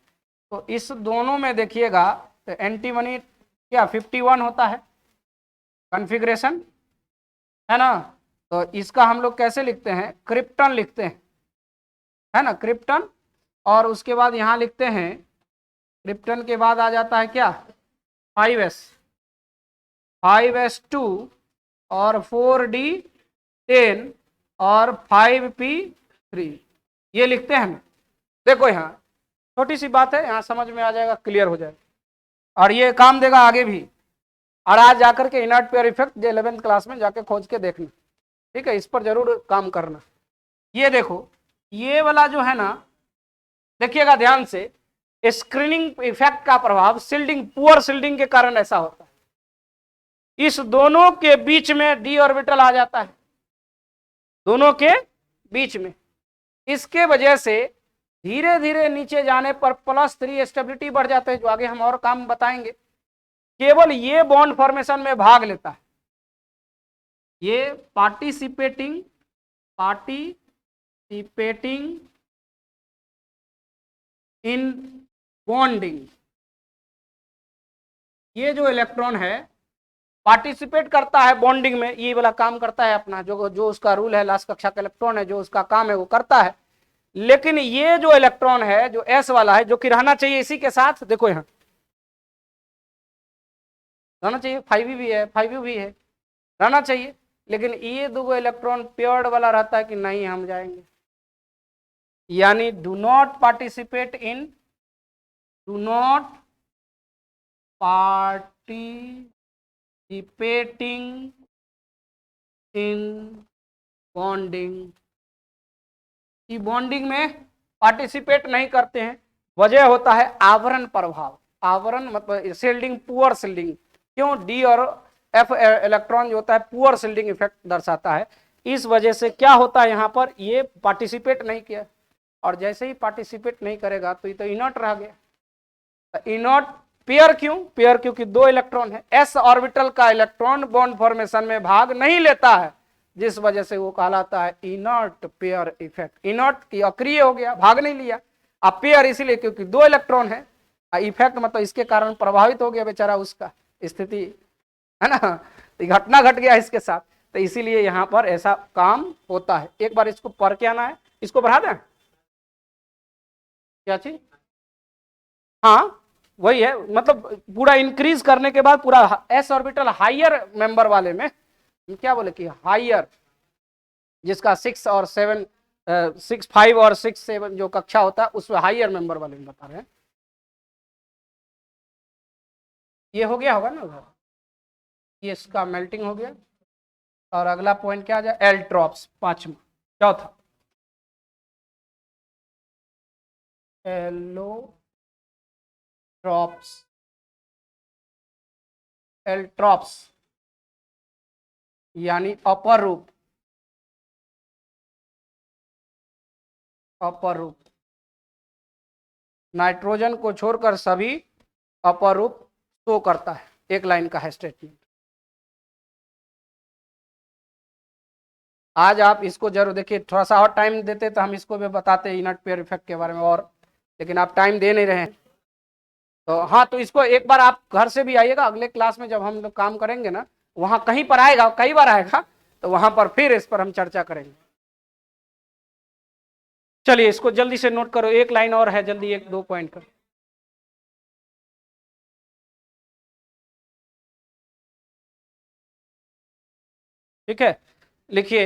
तो इस दोनों में देखिएगा तो एंटीमनी क्या 51 होता है कॉन्फ़िगरेशन, है ना। तो इसका हम लोग कैसे लिखते हैं? क्रिप्टन लिखते हैं, है ना, क्रिप्टन। और उसके बाद यहाँ लिखते हैं क्रिप्टन के बाद आ जाता है क्या 5s, 5s2 और 4d10 और 5p3, ये लिखते हैं ना। देखो यहाँ छोटी सी बात है, यहाँ समझ में आ जाएगा, क्लियर हो जाएगा और ये काम देगा आगे भी। और आज जाकर के inert pair effect 11th class में जाके खोज के देखना, ठीक है, इस पर जरूर काम करना। ये देखो ये वाला जो है ना, देखिएगा ध्यान से, स्क्रीनिंग इफेक्ट का प्रभाव सिल्डिंग, पुअर सिल्डिंग के कारण ऐसा होता है। इस दोनों के बीच में डी ऑर्बिटल आ जाता है, दोनों के बीच में। इसके वजह से धीरे धीरे नीचे जाने पर +3 स्टेबिलिटी बढ़ जाते हैं, जो आगे हम और काम बताएंगे। केवल ये बॉन्ड फॉर्मेशन में भाग लेता है, ये पार्टिसिपेटिंग इन बॉन्डिंग, ये जो इलेक्ट्रॉन है पार्टिसिपेट करता है बॉन्डिंग में, ये वाला काम करता है अपना, जो उसका रूल है, लास्ट कक्षा का इलेक्ट्रॉन है, जो उसका काम है वो करता है। लेकिन ये जो इलेक्ट्रॉन है, जो s वाला है, जो कि रहना चाहिए इसी के साथ, देखो यहां रहना चाहिए, 5v भी है, 5u भी है, रहना चाहिए, लेकिन ये दो इलेक्ट्रॉन पेयर्ड वाला रहता है कि नहीं, हम जाएंगे, यानी do not participate in bonding, की बॉन्डिंग में पार्टिसिपेट नहीं करते हैं। वजह होता है आवरण प्रभाव, आवरण मतलब शिल्डिंग, पुअर शिल्डिंग। क्यों, डी और एफ इलेक्ट्रॉन जो होता है पुअर शिल्डिंग इफेक्ट दर्शाता है। इस वजह से क्या होता है, यहाँ पर ये पार्टिसिपेट नहीं किया, और जैसे ही पार्टिसिपेट नहीं करेगा तो ये तो इनर्ट रह गया। इनर्ट पेयर क्यों, पेयर क्योंकि दो इलेक्ट्रॉन है, एस ऑर्बिटल का इलेक्ट्रॉन बॉन्ड फॉर्मेशन में भाग नहीं लेता है, जिस वजह से वो कहलाता है इनर्ट पेयर इफेक्ट। इनर्ट की अक्रिय हो गया, भाग नहीं लिया। अब पेयर इसीलिए क्योंकि दो इलेक्ट्रॉन है, इफेक्ट मतलब इसके कारण प्रभावित हो गया बेचारा, उसका स्थिति है ना, तो घटना घट गया इसके साथ, तो इसीलिए यहां पर ऐसा काम होता है। एक बार इसको पढ़ के आना है, इसको बढ़ा दें, क्या चीज, हाँ वही है, मतलब पूरा इंक्रीज करने के बाद पूरा एस ऑर्बिटल हाइयर मेंबर वाले में, क्या बोले कि हाइयर, जिसका 6 और 7 6 5 और 6 7 जो कक्षा होता है उसमें हाइयर मेंबर वाले में बता रहे हैं। ये हो गया होगा ना उधर, ये इसका मेल्टिंग हो गया। और अगला पॉइंट क्या आ जाए, एल्ट्रॉप्स, पांचवा, चौथा एलोट्रॉप्स, एल्ट्रॉप्स यानी अपर रूप, अपर रूप, नाइट्रोजन को छोड़कर सभी अपर रूप शो करता है, एक लाइन का है स्टेटमेंट। आज आप इसको जरूर देखिए, थोड़ा सा और टाइम देते तो हम इसको भी बताते इनर्ट पेयर इफेक्ट के बारे में और, लेकिन आप टाइम दे नहीं रहे हैं। तो हाँ, तो इसको एक बार आप घर से भी आइएगा, अगले क्लास में जब हम लोग काम करेंगे ना, वहां कहीं पर आएगा, कई बार आएगा, तो वहां पर फिर इस पर हम चर्चा करेंगे। चलिए इसको जल्दी से नोट करो, एक लाइन और है, जल्दी 1-2 पॉइंट कर। ठीक है, लिखिए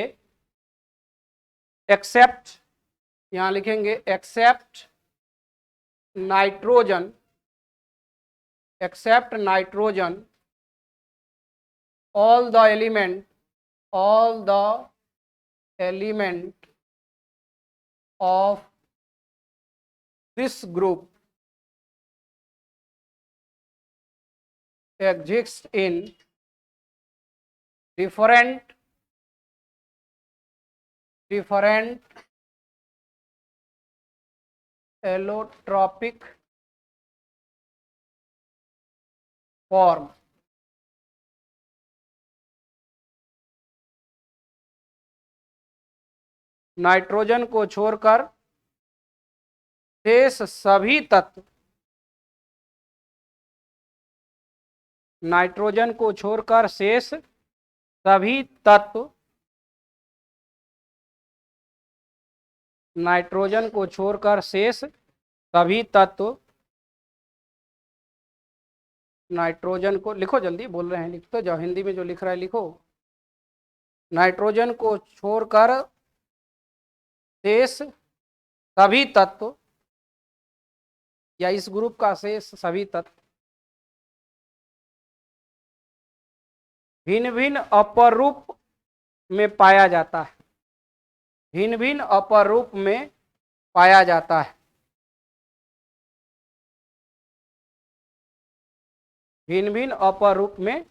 एक्सेप्ट, यहां लिखेंगे except nitrogen, except nitrogen all the element of this group exists in different allotropic form। Nitrogen को छोड़कर शेष सभी तत्व, नाइट्रोजन को छोड़कर शेष सभी तत्व, नाइट्रोजन को छोड़कर शेष सभी तत्व नाइट्रोजन को लिखो, जल्दी बोल रहे हैं, लिख तो जाओ, हिंदी में जो लिख रहा है लिखो। नाइट्रोजन को छोड़कर शेष सभी तत्व या इस ग्रुप का शेष सभी तत्व भिन्न भिन्न अपर रूप में पाया जाता है, भिन्न भिन्न अपर रूप में पाया जाता है, भिन्न भिन्न अपर रूप में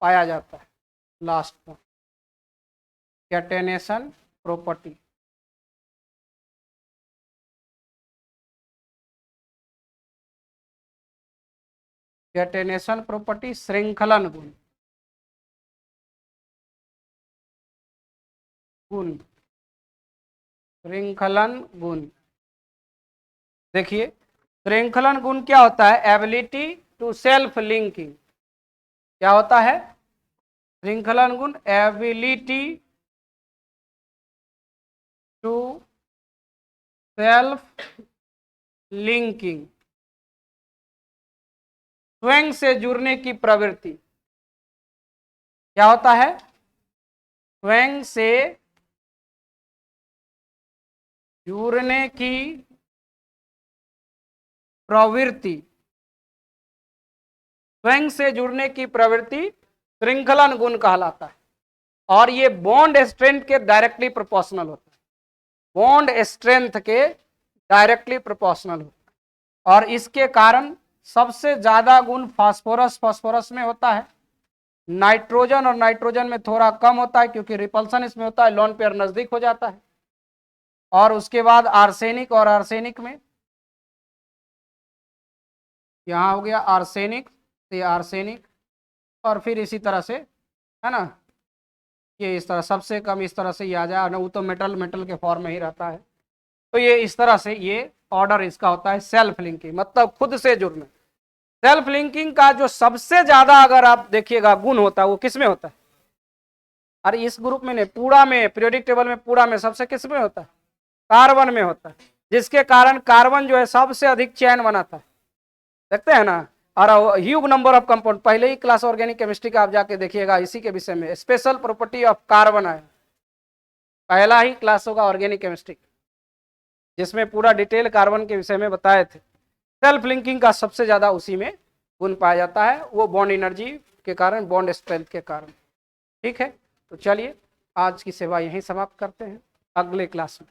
पाया जाता है। Last point, catenation property. Catenation property श्रृंखलन गुण, श्रृंखलन गुण। देखिए श्रृंखलन गुण क्या होता है? Ability to self linking. क्या होता है श्रृंखलन गुण? एबिलिटी टू सेल्फ लिंकिंग, स्वयं से जुड़ने की प्रवृत्ति। क्या होता है? स्वयं से जुड़ने की प्रवृत्ति, स्वयं से जुड़ने की प्रवृत्ति श्रृंखलन गुण कहलाता है। और ये बॉन्ड स्ट्रेंथ के डायरेक्टली प्रोपोर्शनल होता है, बॉन्ड स्ट्रेंथ के डायरेक्टली प्रोपोर्शनल होता है। और इसके कारण सबसे ज्यादा गुण फास्फोरस में होता है, नाइट्रोजन और नाइट्रोजन में थोड़ा कम होता है क्योंकि रिपल्सन इसमें होता है, लोन पेयर नजदीक हो जाता है। और उसके बाद आर्सेनिक और आर्सेनिक में, यहाँ हो गया आर्सेनिक, ये आर्सेनिक, और फिर इसी तरह से, है ना, ये इस तरह सबसे कम इस तरह से ये आ जाए ना, वो तो मेटल के फॉर्म में ही रहता है। तो ये इस तरह से ये ऑर्डर इसका होता है सेल्फ लिंकिंग, मतलब खुद से जुड़ना। सेल्फ लिंकिंग का जो सबसे ज्यादा अगर आप देखिएगा गुण होता है वो किस में होता है? अरे इस ग्रुप में नहीं, पूरा में, पीरियोडिक टेबल में पूरा में सबसे किस में होता है? कार्बन में होता है, जिसके कारण कार्बन जो है सबसे अधिक चैन बनाता है, देखते हैं ना। और ह्यूग नंबर ऑफ कंपाउंड, पहले ही क्लास ऑर्गेनिक केमिस्ट्री का आप जाके देखिएगा, इसी के विषय में स्पेशल प्रॉपर्टी ऑफ कार्बन आया, पहला ही क्लास होगा ऑर्गेनिक केमिस्ट्री जिसमें पूरा डिटेल कार्बन के विषय में बताए थे। सेल्फ लिंकिंग का सबसे ज्यादा उसी में गुण पाया जाता है, वो बॉन्ड एनर्जी के कारण, बॉन्ड स्ट्रेंथ के कारण। ठीक है, तो चलिए आज की सेवा यहीं समाप्त करते हैं, अगले क्लास में